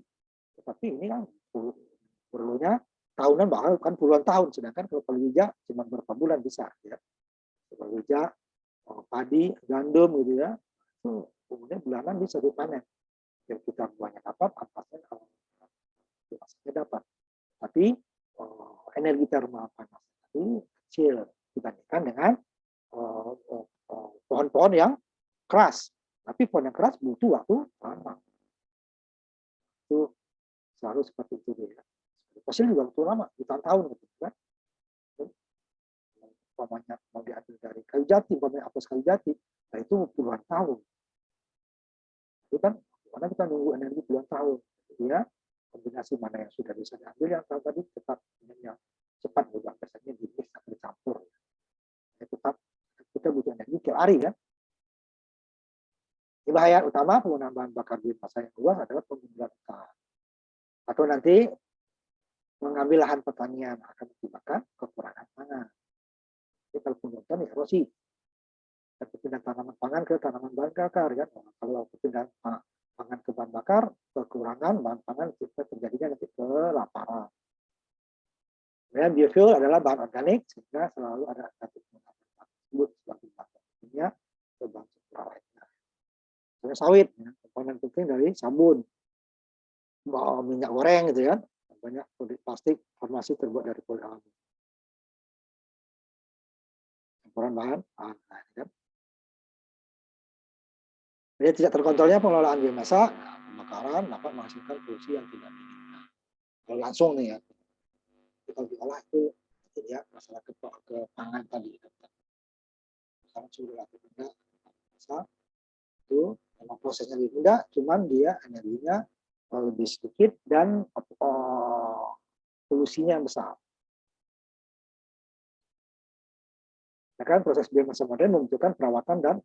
Tetapi ini kan perlunya tahunan, bahkan puluhan tahun, sedangkan kalau palawija cuma beberapa bulan bisa ya. Palawija, padi, gandum gitu ya, itu kemudian bulanan bisa dipanen. Yang kita banyak dapat, ampasnya dapat. Tapi energi termal panas itu kecil dibandingkan dengan pohon-pohon yang keras. Tapi pohon yang keras butuh waktu lama. Itu selalu seperti itu dia. Fosil juga butuh lama, jutaan tahun gitu kan. Umpamanya mau diambil dari kayu jati, umpamanya apus kayu jati, nah itu puluhan tahun. Itu kan karena kita nunggu energi puluhan tahun. Ya, kombinasi mana yang sudah bisa diambil, yang tadi tetap yang cepat juga biasanya dimix atau dicampur. Ya, tetap kita butuh energi tiap hari kan. Ini bahaya utama penggunaan bahan bakar biomasa yang luas adalah penggunaan hutan. Atau nanti mengambil lahan pertanian akan menyebabkan kekurangan pangan. Jadi kalau penggunaan erosi, dan perpindahan tanaman pangan ke tanaman bahan bakar kan. Kalau perpindahan pangan ke bahan bakar, kekurangan bahan pangan kita terjadinya nanti kelaparan. Kemudian biofuel adalah bahan organik, sehingga selalu ada tersebut sebagai bahan kimia atau bahan struktural lainnya. Misalnya sawit, ya, komponen penting dari sabun, minyak goreng gitu ya, banyak plastik farmasi terbuat dari poliamin. Campuran bahan, nah, ya. Jadi tidak terkontrolnya pengelolaan biomasa, pembakaran dapat menghasilkan polusi yang tidak diinginkan. Kalau langsung nih ya, kalau diolah itu ya masalah ke pangan tadi. Karena sudah relatif rendah, itu memang prosesnya lebih mudah, cuman dia energinya lebih sedikit dan polusinya yang besar. Ya kan, proses biomasa modern membutuhkan perawatan dan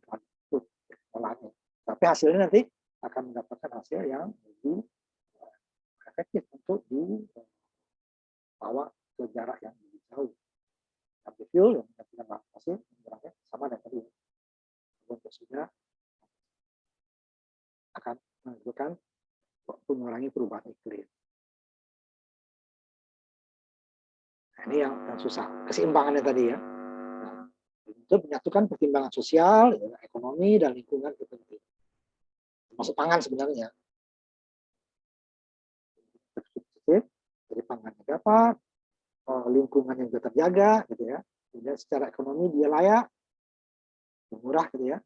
olahannya. Tapi hasilnya nanti akan mendapatkan hasil yang lebih efektif untuk dibawa ke jarak yang lebih jauh. Tapi fuel yang kita masih sama dengan tadi. Prosesnya akan menunjukkan mengurangi perubahan iklim. Nah, ini yang susah. Keseimbangannya tadi ya. Nah, itu menyatukan pertimbangan sosial, ekonomi, dan lingkungan itu penting. Termasuk pangan sebenarnya. Jadi pangannya dapat, lingkungannya juga terjaga, gitu ya. Jadi secara ekonomi dia layak, murah, gitu ya.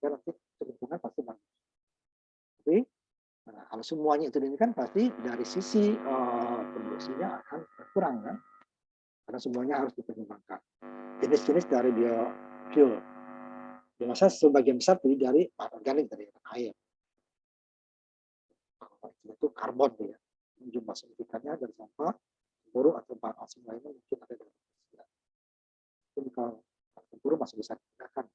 Dan nanti lingkungan pasti bagus. Tapi nah, kalau semuanya itu kan pasti dari sisi produksinya akan berkurang kan, karena semuanya harus dipertimbangkan. Jenis-jenis dari biofuel, biomasa sebagian besar dari bahan organik dari air. Itu karbon ya, jumlah signifikannya dari sampah, tempurung atau bahan asing lainnya mungkin ada dari manusia. Mungkin kalau tempurung masih bisa digunakan.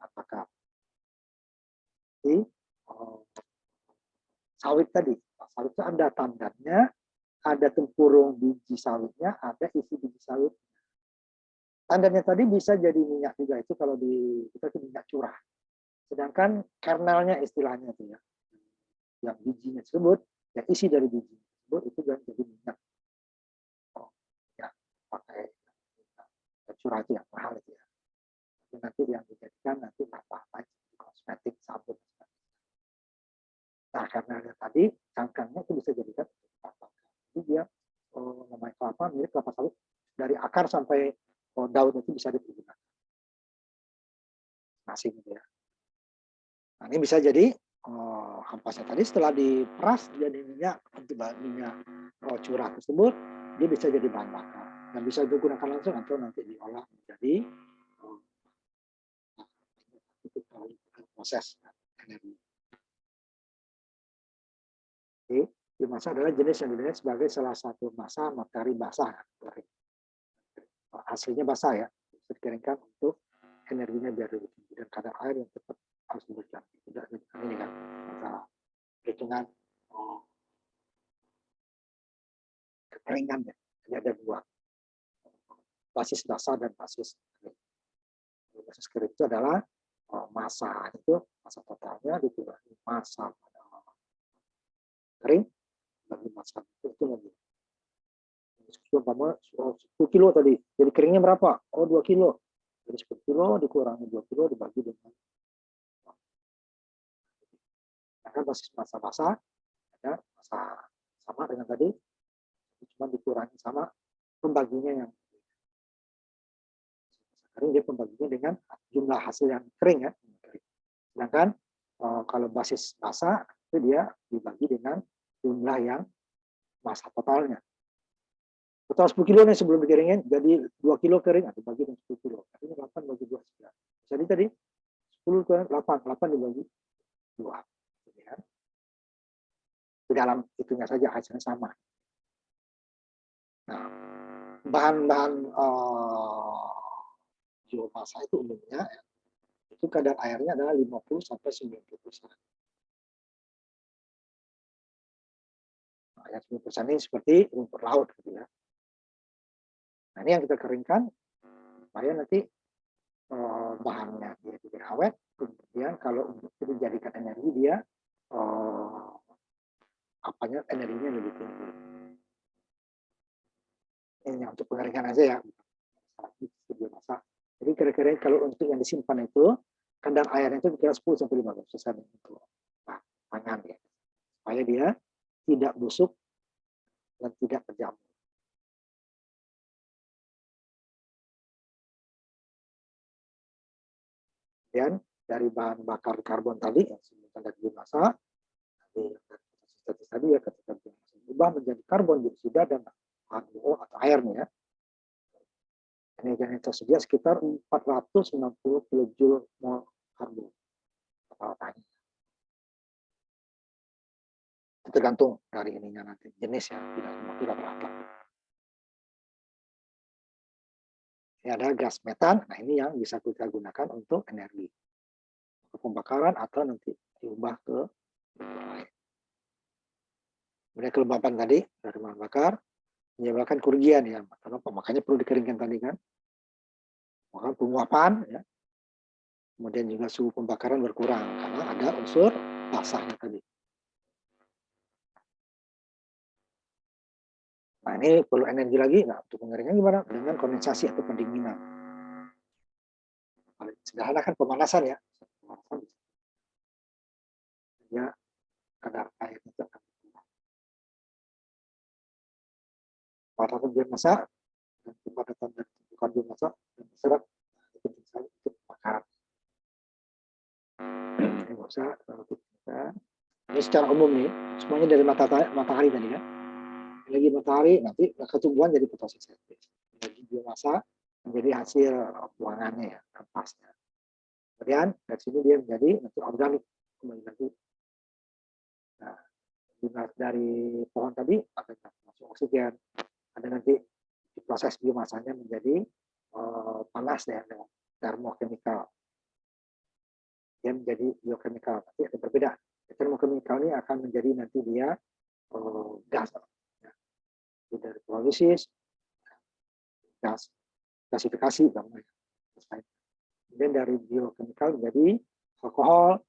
Apakah di sawit tadi, sawit itu ada tandannya, ada tempurung biji sawitnya, ada isi biji sawit. Tandannya tadi bisa jadi minyak juga, itu kalau di kita itu minyak curah. Sedangkan kernelnya istilahnya itu ya, yang bijinya tersebut, yang isi dari biji tersebut itu jadi minyak. Oh, ya, pakai curah itu yang mahal itu ya. Itu nanti yang dijadikan nanti bahan kosmetik, sabun. Nah, kernelnya tadi cangkangnya itu bisa jadikan kelapa. Jadi dia namanya kelapa, mirip kelapa sawit, dari akar sampai daun itu bisa digunakan. Nasi gitu ya. Nah, ini bisa jadi ampasnya tadi setelah diperas jadi minyak curah tersebut, dia bisa jadi bahan bakar dan bisa digunakan langsung atau nanti diolah menjadi proses energi. Jadi, biomasa adalah jenis yang dinilai sebagai salah satu massa materi basah. Hasilnya basah ya, bisa dikeringkan untuk energinya biar lebih tinggi dan kadar air yang tetap harus diberikan. Tidak ini kan masalah hitungan kekeringan ya. Jadi ada dua, basis basah dan basis kering. Basis kering itu adalah massa totalnya dikurangi massa kering bagi massa itu lagi. 10 kilo tadi, jadi keringnya berapa? Oh 2 kilo. Jadi 10 kilo dikurangi 2 kilo dibagi dengan karena basis massa basah ada massa sama dengan tadi, cuma dikurangi sama pembaginya yang kering, dia pembaginya dengan jumlah hasil yang kering ya. Sedangkan kalau basis basah itu dia dibagi dengan jumlah yang massa totalnya. Total 10 kilo nih sebelum dikeringin, jadi 2 kilo kering, atau bagi dengan 10 kilo. Artinya 8 bagi 2, 9. Jadi tadi 10 ke 8, 8 dibagi 2. Ya. Di dalam itunya saja hasilnya sama. Nah, bahan-bahan biomasa itu umumnya, itu kadar airnya adalah 50-90%. Nah, yang 10% ini seperti rumput laut gitu ya. Nah, ini yang kita keringkan supaya nanti bahannya dia jadi awet, kemudian kalau untuk dijadikan energi dia energinya lebih tinggi. Ini untuk pengeringan aja ya, biomasa Jadi kira-kira kalau untuk yang disimpan itu, kadar airnya itu kira 10-15% untuk pangan ya. Supaya dia tidak busuk dan tidak terjamur. Kemudian dari bahan bakar karbon tadi yang disebutkan dari biomasa, tadi ya ketika biomasa berubah menjadi karbon dioksida dan H2O atau airnya, energi tersedia sekitar 490 kJ mol karbon atau tanya. Tergantung dari ininya nanti jenis ya, tidak berapa. Ini ada gas metan, nah ini yang bisa kita gunakan untuk energi pembakaran atau nanti diubah ke lain. Kemudian kelembapan tadi dari bahan bakar menyebabkan kerugian ya, kenapa? Makanya perlu dikeringkan tadi kan. Maka penguapan ya. Kemudian juga suhu pembakaran berkurang karena ada unsur basahnya tadi. Nah ini perlu energi lagi, nah untuk pengeringnya gimana? Dengan kondensasi atau pendinginan. Paling sederhana kan pemanasan ya. Ya kadar air itu akan berkurang. Pada biomasa dan kepadatan dan tumpukan biomasa dan serap itu penting sekali untuk pembakaran. Ini nggak usah kita. Ini secara umum nih, semuanya dari matahari tadi kan. Energi matahari nanti ketumbuhan jadi fotosintesis. Energi biomasa menjadi hasil buangannya ya, ampasnya. Kemudian dari sini dia menjadi nanti organik kembali lagi. Nah, dari pohon tadi ada masuk oksigen, ada nanti proses biomasanya menjadi panas ya dengan termokimikal. Dia menjadi biokimikal, nanti ada berbeda. Termokimikal ini akan menjadi nanti dia gas. Ya. Dari prolisis, gas, gasifikasi, kemudian dari biokimikal menjadi alkohol,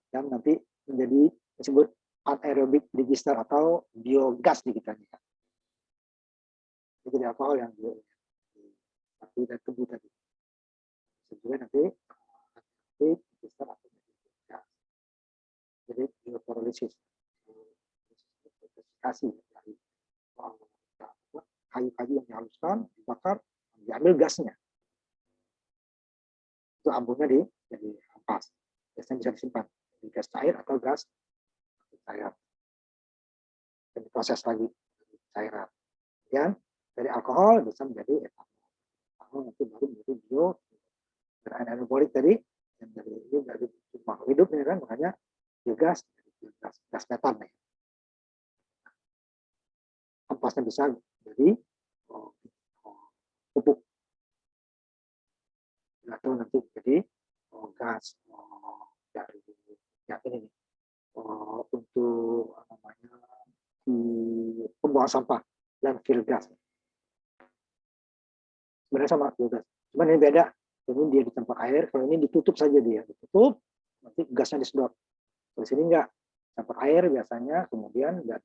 dan nanti menjadi disebut anaerobic digester atau biogas di kita. Jadi alkohol yang dan tebu tadi. Juga nanti digester atau gas. Jadi biopyrolisis, gasifikasi dari kayu-kayu yang dihaluskan, dibakar, diambil gasnya. Itu ambungnya jadi ampas. Biasanya bisa disimpan di gas cair atau gas cair. Dan diproses lagi cairan. Kemudian dari alkohol bisa menjadi etanol. Nanti baru menjadi bio. Dan anaerobolik tadi yang dari makhluk hidup ini kan, makanya biogas, gas metan nih. Ampasnya bisa jadi pupuk atau nanti jadi gas dari ya ini untuk namanya di pembuangan sampah landfill gas. Sebenarnya sama biogas, cuman ini beda. Ini dia di tempat air, kalau ini ditutup saja dia, ditutup, nanti gasnya disedot. Di sini enggak, tempat air biasanya, kemudian enggak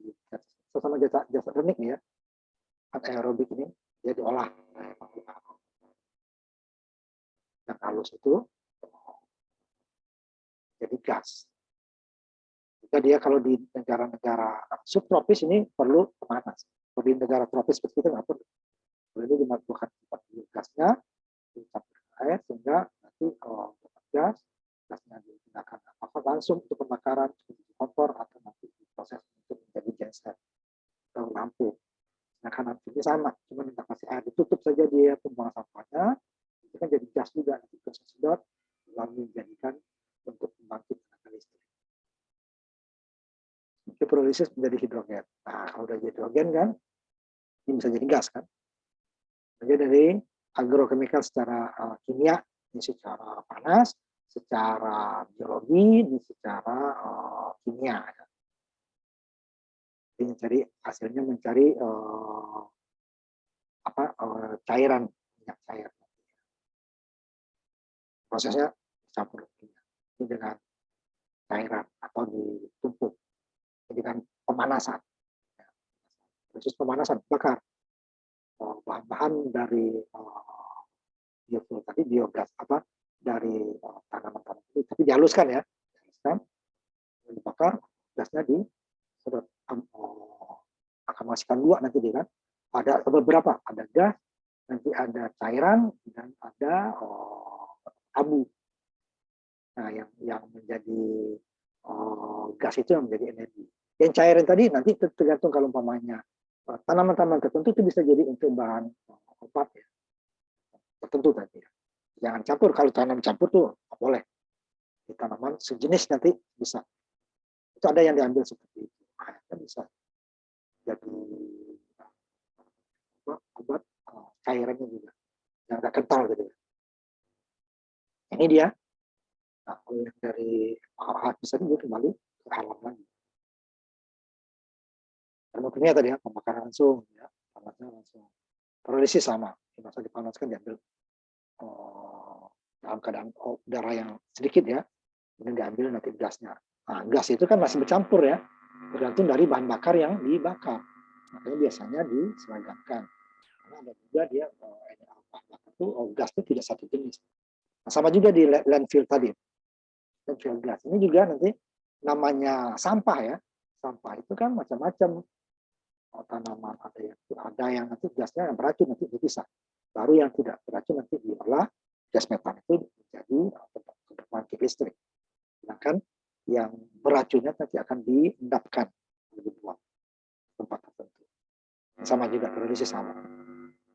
sama jasa teknik ya, anaerobik ini dia diolah. Yang halus itu jadi gas. Jika dia kalau di negara-negara subtropis ini perlu pemanas. Kalau di negara tropis seperti itu nggak perlu. Kalau ini dimasukkan gasnya, dicampur air sehingga nanti kalau dapat gas, gasnya digunakan apakah langsung untuk pembakaran seperti kompor atau nanti diproses untuk menjadi genset atau lampu. Nah karena ini sama, cuma kita kasih air ditutup saja dia pembuangan sampahnya, itu kan jadi gas juga nanti proses sedot lalu dijadikan untuk membangkit tenaga listrik. Hidrolisis menjadi hidrogen. Nah kalau udah hidrogen kan, ini bisa jadi gas kan. Jadi dari agrokimia secara kimia, ini secara panas, secara biologi, ini secara kimia. Jadi mencari hasilnya mencari cairan minyak cair. Prosesnya campur ini dengan cairan atau ditumpuk dengan pemanasan. Proses pemanasan bakar bahan-bahan dari biofuel tadi, biogas apa dari tanaman-tanaman itu, tapi dihaluskan ya, dihaluskan, dibakar, gasnya disedot, akan menghasilkan dua nanti dia kan, ada beberapa, ada gas, nanti ada cairan dan ada abu. Nah, yang menjadi gas itu yang menjadi energi. Yang cairan tadi nanti tergantung, kalau umpamanya tanaman-tanaman tertentu itu bisa jadi untuk bahan obat ya, tertentu tadi ya. Jangan campur, kalau tanam campur tuh boleh. Di tanaman sejenis nanti bisa. Itu ada yang diambil seperti itu. Akhirnya bisa jadi obat cairannya juga, yang agak kental gitu. Ini dia. Nah, yang dari bisa juga kembali ke alam lagi. Termokimia tadi ya, pembakaran langsung, ya, panasnya langsung. Proses sama, masa dipanaskan diambil dalam keadaan udara yang sedikit ya, kemudian diambil nanti gasnya. Nah, gas itu kan masih bercampur ya, tergantung dari bahan bakar yang dibakar. Makanya biasanya diseragamkan. Karena ada juga dia bahan bakar itu gas itu tidak satu jenis. Nah, sama juga di landfill tadi. Landfill gas ini juga nanti namanya sampah ya. Sampah itu kan macam-macam. Tanaman ada yang nanti gasnya yang beracun nanti dipisah. Baru yang tidak beracun nanti diolah, gas metan itu menjadi pembangkit listrik. Sedangkan yang beracunnya nanti akan diendapkan, dibuang tempat tertentu. Sama juga produksi sama.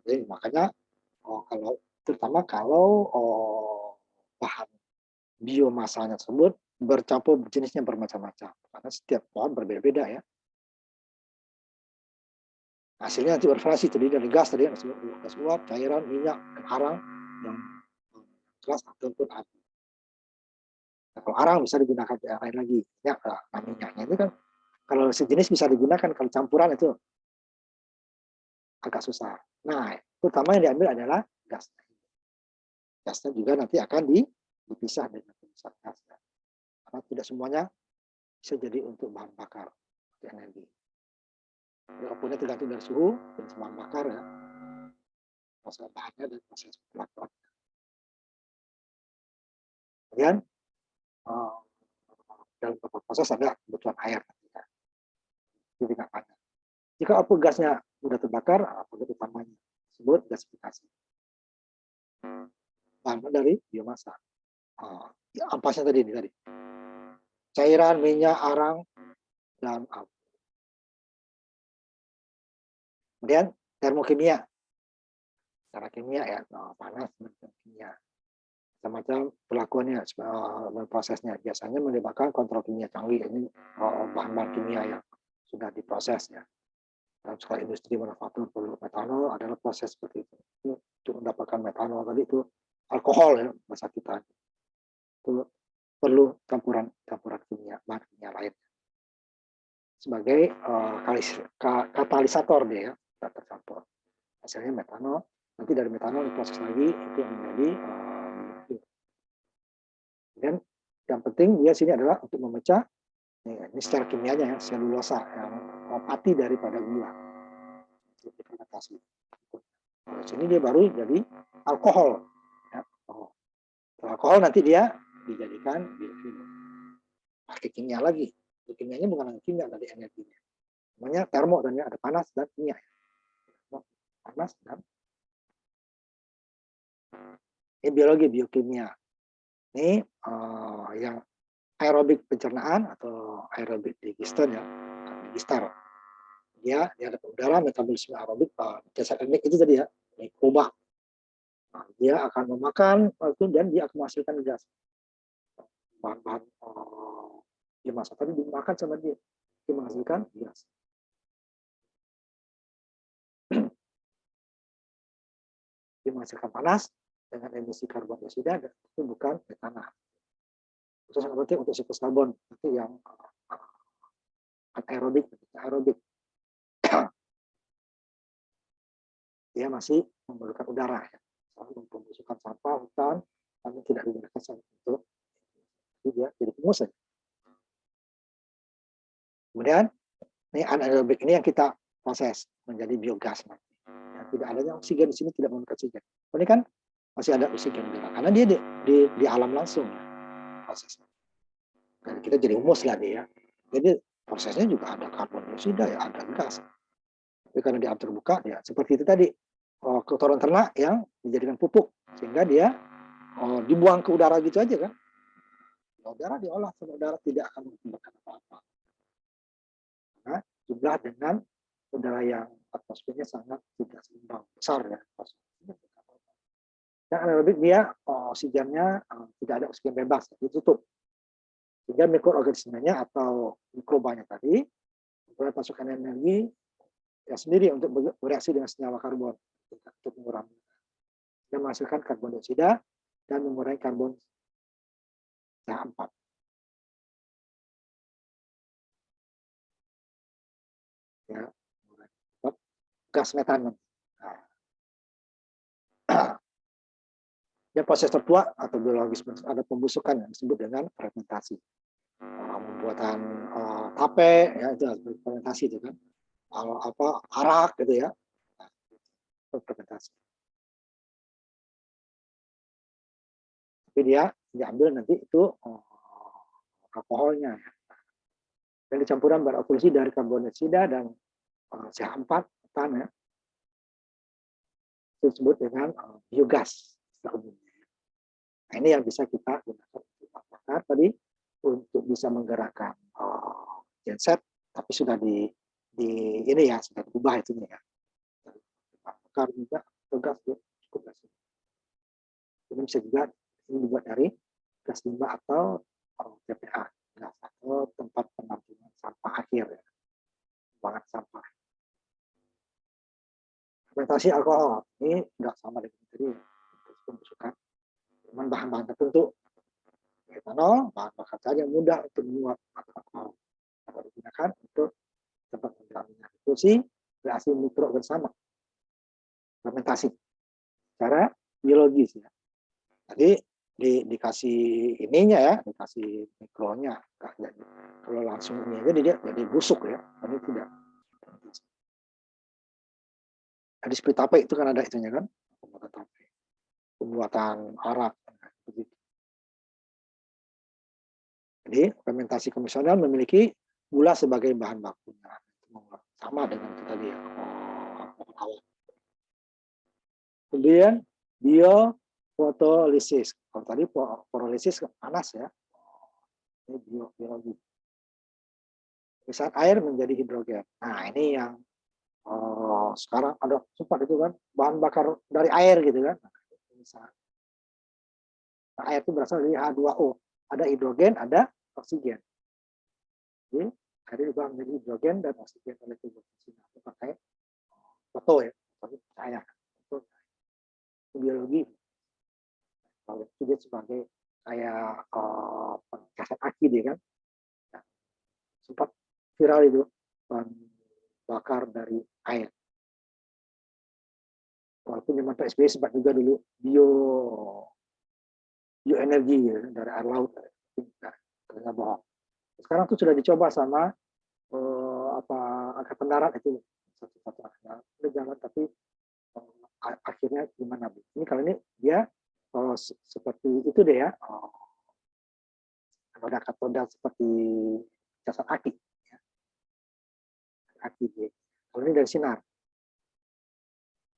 Jadi makanya terutama kalau bahan biomasanya tersebut bercampur jenisnya bermacam-macam, karena setiap pohon berbeda-beda ya. Hasilnya nanti bervariasi, terdiri dari gas tadi, gas uap, cairan, minyak, dan arang yang keras ataupun api. Nah, kalau arang bisa digunakan lain lagi, ya, nah, minyaknya itu kan kalau sejenis bisa digunakan, kalau campuran itu agak susah. Nah, terutama yang diambil adalah gas. Gasnya juga nanti akan dipisah dengan pemisah gas. Karena tidak semuanya bisa jadi untuk bahan bakar, untuk energi. Apapun tergantung dari suhu dan bahan bakar ya, proses bahannya dan proses pelakuan. Kemudian dalam beberapa proses ada kebutuhan air. Jadi nggak panas. Jika output gasnya sudah terbakar, output utamanya disebut gasifikasi. Bahan dari biomasa. Ya, ampasnya tadi. Cairan, minyak, arang, dan api. Kemudian termokimia. Secara kimia ya, panas dan kimia. Macam perlakuannya, prosesnya. Biasanya melibatkan kontrol kimia canggih. Ini bahan-bahan kimia yang sudah diproses ya. Dalam skala industri manufaktur perlu metanol adalah proses seperti itu. Untuk mendapatkan metanol tadi itu alkohol ya bahasa kita. Itu perlu campuran kimia, bahan kimia lain. Sebagai katalisator dia ya, tercampur. Hasilnya metanol. Nanti dari metanol diproses lagi itu menjadi dan yang penting dia sini adalah untuk memecah ini secara kimianya ya, selulosa yang mati daripada gula. Fermentasi. Nah, sini dia baru jadi alkohol. Ya. Alkohol nanti dia dijadikan biofuel. Pakai kimia lagi. Kimianya bukan kimia dari energinya. Namanya termo dan ada panas dan kimia. Panas dan ini biologi biokimia. Ini yang aerobik pencernaan atau aerobik digestion ya, digestar. Dia ada udara metabolisme aerobik dasar teknik itu tadi ya, mikroba. Nah, dia akan memakan itu dan dia akan menghasilkan gas. Bahan-bahan biomasa tadi dimakan sama dia menghasilkan gas. Dia menghasilkan panas dengan emisi karbon dioksida dan itu bukan metana. Itu sangat penting untuk siklus karbon nanti yang aerobik. Dia masih memerlukan udara ya. Pembusukan sampah hutan tapi tidak digunakan untuk dia jadi pengusir. Kemudian ini anaerobik ini yang kita proses menjadi biogas nanti. Ya, tidak adanya oksigen di sini, tidak mengandung oksigen. Ini kan masih ada oksigen udara karena dia di alam langsung ya prosesnya. Dan kita jadi humus lah dia. Jadi prosesnya juga ada karbon dioksida ya, ada gas. Tapi karena dia terbuka ya seperti itu tadi kotoran ternak yang dijadikan pupuk sehingga dia dibuang ke udara gitu aja kan. Udara diolah sama udara tidak akan mengakibatkan apa-apa. Karena jumlah dengan udara yang atmosfernya sangat tidak seimbang besar ya. Dan anaerobik dia oksigennya tidak ada oksigen bebas, ditutup. Sehingga mikroorganismenya atau mikrobanya tadi mulai masukkan energi ya sendiri untuk bereaksi dengan senyawa karbon untuk mengurangi dan menghasilkan karbon dioksida dan mengurangi karbon CH4. Ya, gas metan. Nah, dan proses tertua atau biologis ada pembusukan yang disebut dengan fermentasi. Pembuatan tape ya itu fermentasi itu kan. Arak gitu ya. Nah, itu fermentasi. Tapi dia diambil nanti itu alkoholnya ya. Dan dicampuran berevolusi dari karbon dioksida dan CH4 metan ya. Itu disebut dengan biogas. Nah, ini yang bisa kita gunakan untuk bakar tadi untuk bisa menggerakkan genset, tapi sudah di ini ya sudah berubah itu ya. Bakar juga atau gas ya, cukup gas. Ini bisa juga ini dibuat dari gas limbah atau TPA, gas atau tempat penampungan sampah akhir ya, pembuangan sampah. Fermentasi alkohol ini tidak sama dengan tadi pembusukan, cuman bahan-bahan tertentu. Etanol, bahan bakar saja yang mudah untuk menguap alkohol. Dapat digunakan untuk tempat penampungan reaksi mikro bersama. Fermentasi secara biologis ya. Tadi dikasih ininya ya, dikasih mikronya. Kalau langsung ini aja dia jadi busuk ya, tapi tidak. Jadi seperti tape itu kan ada itunya kan, pembuatan tape, pembuatan arak. Jadi fermentasi konvensional memiliki gula sebagai bahan bakunya, sama dengan itu tadi ya. Kemudian biofotolisis. Kalau tadi fotolisis panas ya, ini biologi. Saat air menjadi hidrogen. Nah ini yang sekarang ada sempat itu kan bahan bakar dari air gitu kan. Nah, air itu berasal dari H2O. Ada hidrogen, ada oksigen. Jadi air juga menjadi hidrogen dan oksigen oleh tubuh. Itu pakai foto ya, tapi saya itu biologi. Kalau itu dia sebagai kayak kaset aki dia kan. Nah, sempat viral itu bahan bakar dari air. Walaupun zaman PSBY sempat juga dulu bioenergi ya, dari air laut, ternyata bohong. Sekarang tuh sudah dicoba sama angkatan darat itu satu-satu udah jangan tapi akhirnya gimana? Ini kalau ini dia seperti itu deh ya, katoda seperti casan aki, ya. Aki dia. Kalau ini dari sinar.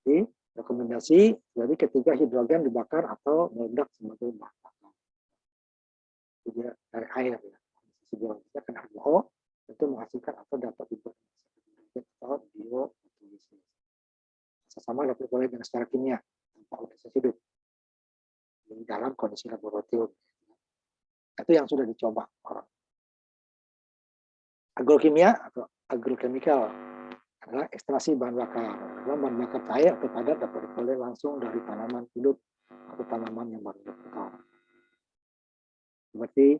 Jadi rekomendasi jadi ketika hidrogen dibakar atau meledak sebagai bahan bakar. Jadi dari air ya. Biologisnya kena H2O itu menghasilkan atau dapat dibuat atau biofotolisis. Sama dapat diperoleh dengan secara kimia tanpa proses hidup di dalam kondisi laboratorium. Itu yang sudah dicoba orang. Agrokimia atau agrochemical adalah ekstraksi bahan bakar. Bahan bakar cair atau padat dapat diperoleh langsung dari tanaman hidup atau tanaman yang baru berkembang. Seperti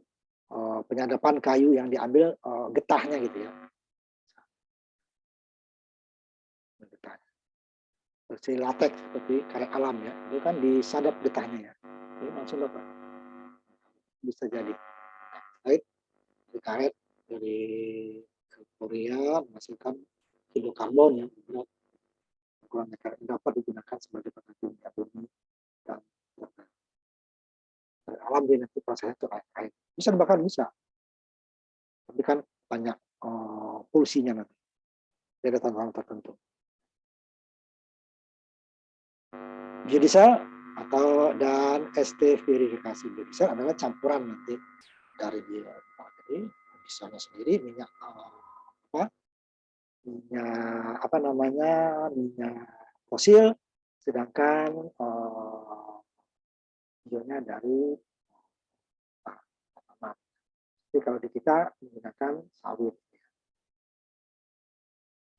penyadapan kayu yang diambil getahnya gitu ya. Getahnya. Seperti latex, seperti karet alam ya. Itu kan disadap getahnya ya. Jadi langsung dapat. Bisa jadi. Baik, dari karet dari Korea menghasilkan hidrokarbon yang kurang dapat digunakan sebagai bahan kimia bumi dan Dari alam dia nanti prosesnya itu air. Bisa dibakar bisa, tapi kan banyak polusinya nanti. Dia ada tantangan tertentu. Biodiesel dan ST verifikasi. Biodiesel adalah campuran nanti dari jadi dieselnya sendiri minyak minyak fosil, sedangkan bionya dari tanaman. Jadi kalau di kita menggunakan sawit.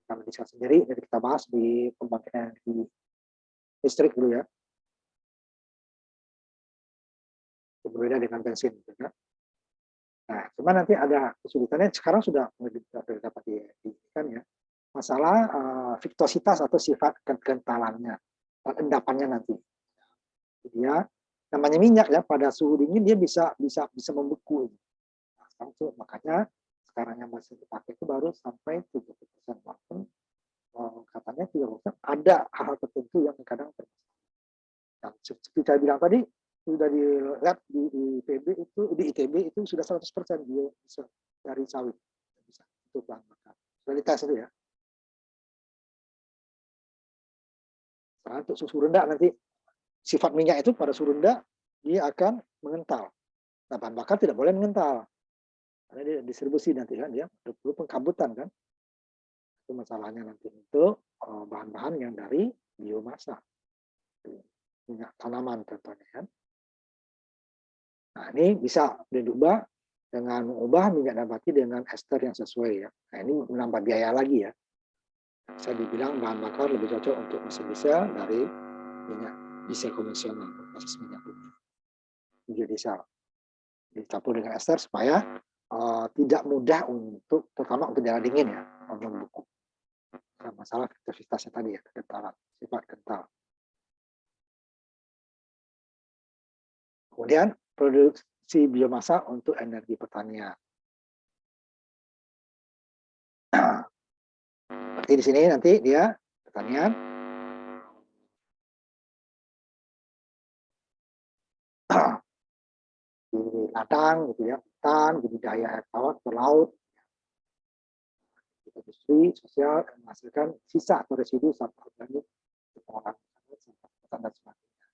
Kalau di sendiri, jadi kita bahas di pembangkit energi listrik dulu ya. Berbeda dengan bensin. Gitu ya. Nah, cuma nanti ada kesulitannya, sekarang sudah dapat diikan ya. Masalah viskositas atau sifat kekentalannya, endapannya nanti. Dia namanya minyak ya, pada suhu dingin dia bisa membeku. Nah, itu makanya sekarang yang masih dipakai itu baru sampai 70%. Walaupun katanya 30% ada hal tertentu yang kadang termasalah. Seperti saya bilang tadi, sudah dilihat di ITB itu sudah 100% dia bisa dari sawit, bisa untuk bahan bakar. Sudah dites itu ya. Nah, untuk suhu rendah nanti sifat minyak itu pada suhu rendah dia akan mengental. Nah, bahan bakar tidak boleh mengental. Karena dia distribusi nanti kan dia perlu pengkabutan kan. Itu masalahnya nanti untuk bahan-bahan yang dari biomasa. Minyak tanaman contohnya kan. Nah, ini bisa diubah dengan mengubah minyak nabati dengan ester yang sesuai ya. Nah, ini menambah biaya lagi ya. Bisa dibilang bahan bakar lebih cocok untuk mesin diesel dari minyak diesel konvensional, proses minyak bumi. Biodiesel dicampur dengan ester supaya tidak mudah untuk, terutama untuk daerah dingin ya, membeku. Nah, masalah viskositasnya tadi ya, kekentalan, sifat kental. Kemudian produksi biomasa untuk energi pertanian. Seperti di sini nanti dia pertanian. Di ladang gitu ya, hutan, budidaya air tawar ke laut, industri sosial menghasilkan sisa atau residu sampah organik pengolahan sampah dan sebagainya.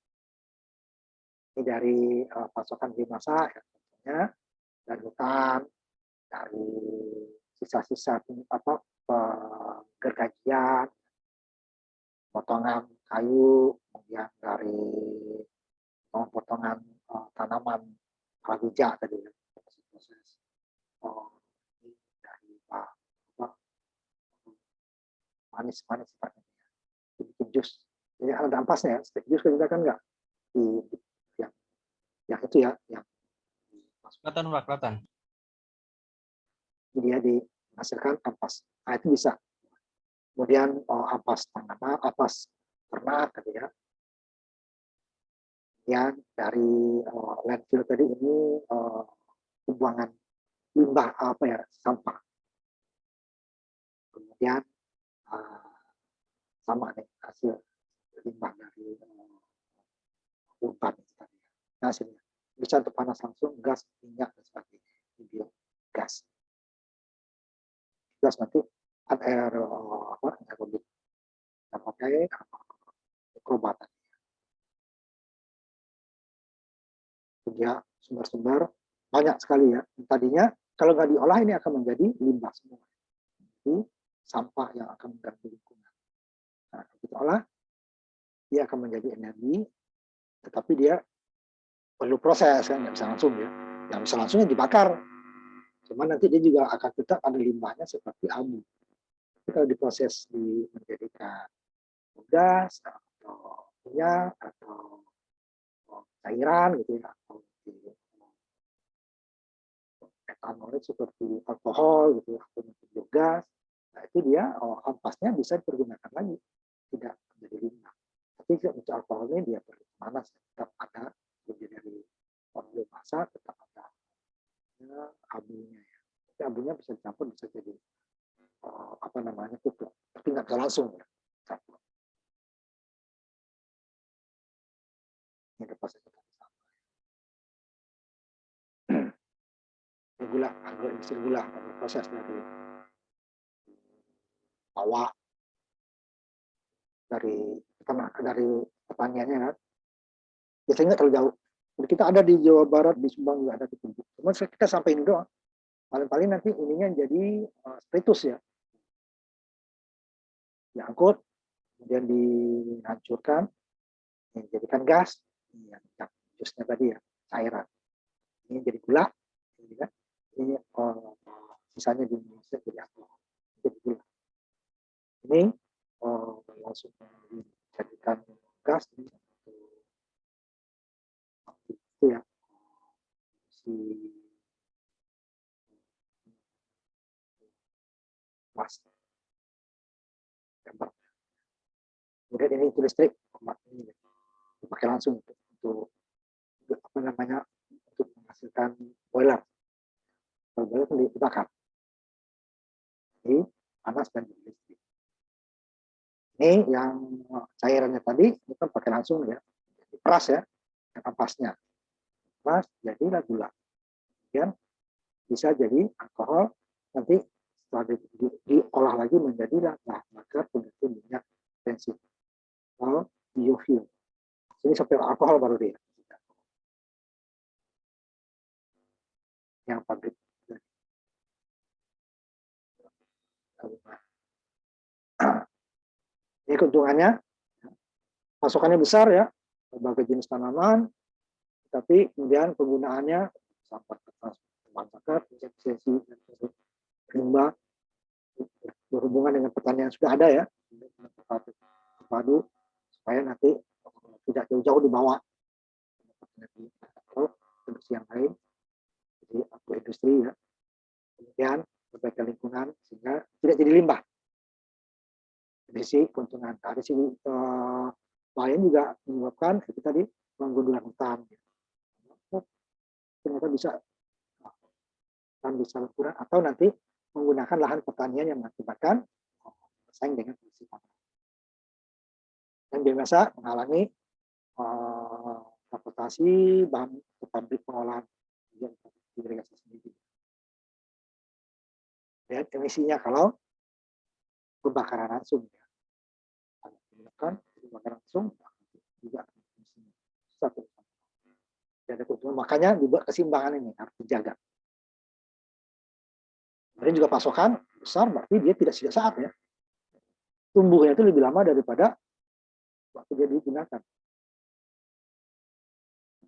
Ini dari pasokan biomasa ya, contohnya dari hutan, dari sisa-sisa gergajian, potongan kayu, kemudian dari potongan tanaman palawija tadi ya, proses dari manis-manis sifatnya. Bikin jus. Jadi ada ampasnya ya, steak jus kita kan enggak yang itu ya, yang kelihatan. Dia dihasilkan ampas. Nah, itu bisa. Kemudian ampas tanaman, ampas ternak gitu ya. Yang dari landfill tadi ini pembuangan limbah sampah. Kemudian sama nih hasil limbah dari hutan tadi. Nah, hasilnya bisa untuk panas langsung, gas, minyak dan sebagainya. Biogas. Gas nanti aerobik yang pakai mikrobatan. Dia sumber-sumber banyak sekali ya. Tadinya kalau nggak diolah ini akan menjadi limbah semua. Jadi sampah yang akan mengganggu lingkungan. Nah, kalau kita olah, dia akan menjadi energi, tetapi dia perlu proses kan, nggak bisa langsung ya. Yang bisa langsungnya dibakar. Cuma nanti dia juga akan tetap ada limbahnya seperti abu. Tapi kalau diproses menjadikan gas atau minyak atau cairan gitu ya, atau etanol seperti alkohol gitu atau biogas, nah itu dia ampasnya bisa dipergunakan lagi, tidak menjadi limbah. Tapi untuk alkoholnya dia perlu panas, tetap ada lebih dari biomasa, tetap ada abunya ya. Tapi abunya bisa dicampur, bisa jadi pupuk, tapi nggak bisa langsung ya. Ini proses gula, agroindustri gula, proses dari bawah, dari pertaniannya kan. Biasanya nggak terlalu jauh. Jadi kita ada di Jawa Barat, di Subang juga ada di Tumbuk. Cuma kita sampai ini doang. Paling-paling nanti ininya jadi spiritus ya. Diangkut, kemudian dihancurkan, dijadikan gas, yang jusnya tadi ya, cairan. Ini jadi gula, ini sisanya di Indonesia jadi alkohol. Jadi gula. Ini langsung dijadikan gas itu ya, si mas. Kemudian ini itu listrik, ini dipakai langsung untuk apa namanya, untuk menghasilkan boiler. Kalau boiler itu dibakar, jadi panas dan listrik. Ini yang cairannya tadi itu kan pakai langsung ya, diperas ya, ampasnya, peras jadilah gula. Kemudian bisa jadi alkohol, nanti setelah diolah lagi menjadilah bahan bakar pengganti minyak bensin atau biofuel. Ini sampai alkohol baru dia yang pabrik. Ini keuntungannya, pasokannya besar ya, berbagai jenis tanaman, tapi kemudian penggunaannya sampah kertas, bahan bakar, efisiensi, limbah, berhubungan dengan pertanian sudah ada ya, terpadu supaya nanti tidak jauh-jauh dibawa atau industri yang lain, jadi industri ya, kemudian berbagai lingkungan sehingga tidak jadi limbah. Dari sisi keuntungan, dari sisi lain juga menyebabkan itu tadi penggundulan hutan. Ternyata bisa berkurang atau nanti menggunakan lahan pertanian yang mengakibatkan bersaing dengan kondisi tanah. Dan biasa menghalangi transportasi bahan ke pabrik pengolahan irigasi sendiri. Dan emisinya kalau pembakaran langsung ya. Kalau menggunakan pembakaran langsung juga emisinya satu. Dan makanya dibuat keseimbangan ini harus dijaga. Kemudian juga pasokan besar, berarti dia tidak setiap saat ya. Tumbuhnya itu lebih lama daripada waktu dia digunakan.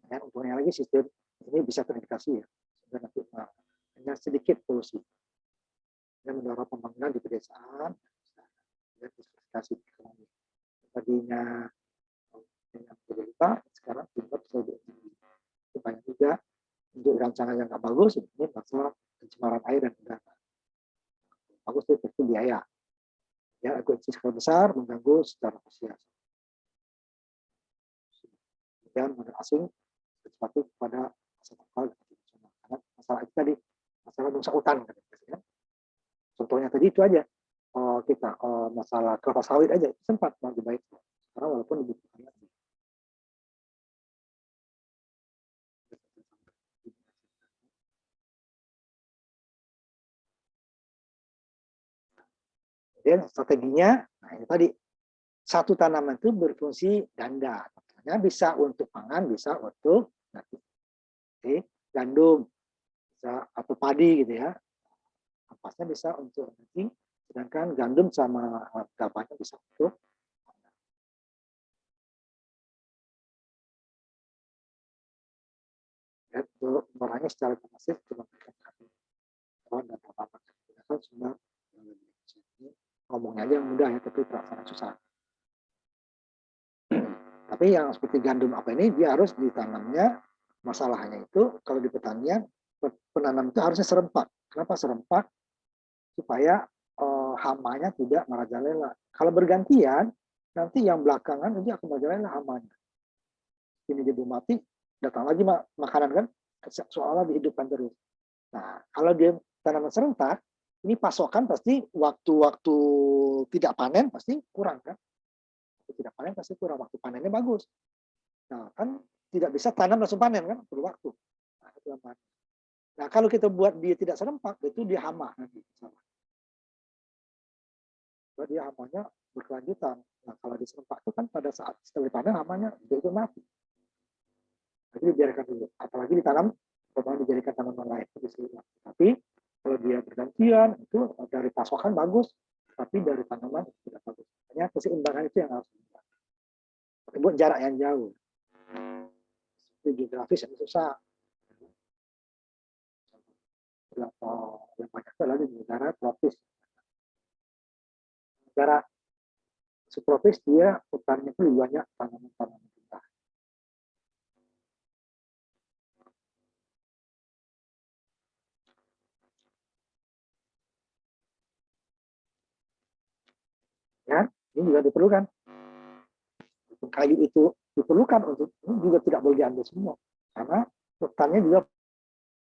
Dan untungnya lagi sistem ini bisa terindikasi ya, sehingga nanti hanya sedikit polusi. Dan mendorong pembangunan di pedesaan dan diversifikasi ekonomi. Tadinya dengan berlimpah, sekarang tingkat bisa lebih tinggi. Banyak juga untuk rancangan yang nggak bagus, ini masalah pencemaran air dan udara. Bagus itu biaya. Ya, akuisisi skala besar mengganggu secara sosial. Dan modal asing sesuatu kepada masalah lokal dan internasional. Karena masalah itu tadi, masalah bangsa hutan. Contohnya tadi itu aja, kita masalah kelapa sawit aja sempat lebih baik. Karena walaupun lebih banyak. Dan strateginya, nah ini tadi, satu tanaman itu berfungsi ganda. Makanya bisa untuk pangan, bisa untuk gandum, bisa atau padi gitu ya. Ampasnya bisa untuk nanti, sedangkan gandum sama gabahnya bisa untuk orangnya secara masif cuma dan apa-apa gunakan semua ngomongnya aja mudah ya, tapi terasa susah. Tapi yang seperti gandum apa ini, dia harus ditanamnya, masalahnya itu kalau di pertanian penanam itu harusnya serempak. Kenapa serempak? Supaya hamanya tidak merajalela. Kalau bergantian, nanti yang belakangan ini akan merajalela hamanya. Ini dia belum mati, datang lagi makanan kan, soalnya dihidupkan terus. Nah, kalau dia tanaman serentak, ini pasokan pasti waktu-waktu tidak panen pasti kurang kan. Tidak panen pasti kurang, waktu panennya bagus. Nah, kan tidak bisa tanam langsung panen kan, perlu waktu. Nah, itu Nah, kalau kita buat dia tidak serempak, itu dia hama nanti. Kalau dia hamanya berkelanjutan. Nah, kalau di serempak itu kan pada saat setelah ditanam hamanya itu mati. Jadi dibiarkan dulu. Apalagi ditanam, kalau dijadikan tanaman lain itu bisa. Tapi kalau dia bergantian itu dari pasokan bagus, tapi dari tanaman tidak bagus. Hanya keseimbangan itu yang harus dibuat. Buat jarak yang jauh. Geografis yang susah. Yang banyak lagi di negara tropis. Negara subtropis dia hutannya itu banyak tanaman-tanaman mentah. Ya, ini juga diperlukan. Kayu itu diperlukan untuk ini juga tidak boleh diambil semua karena hutannya juga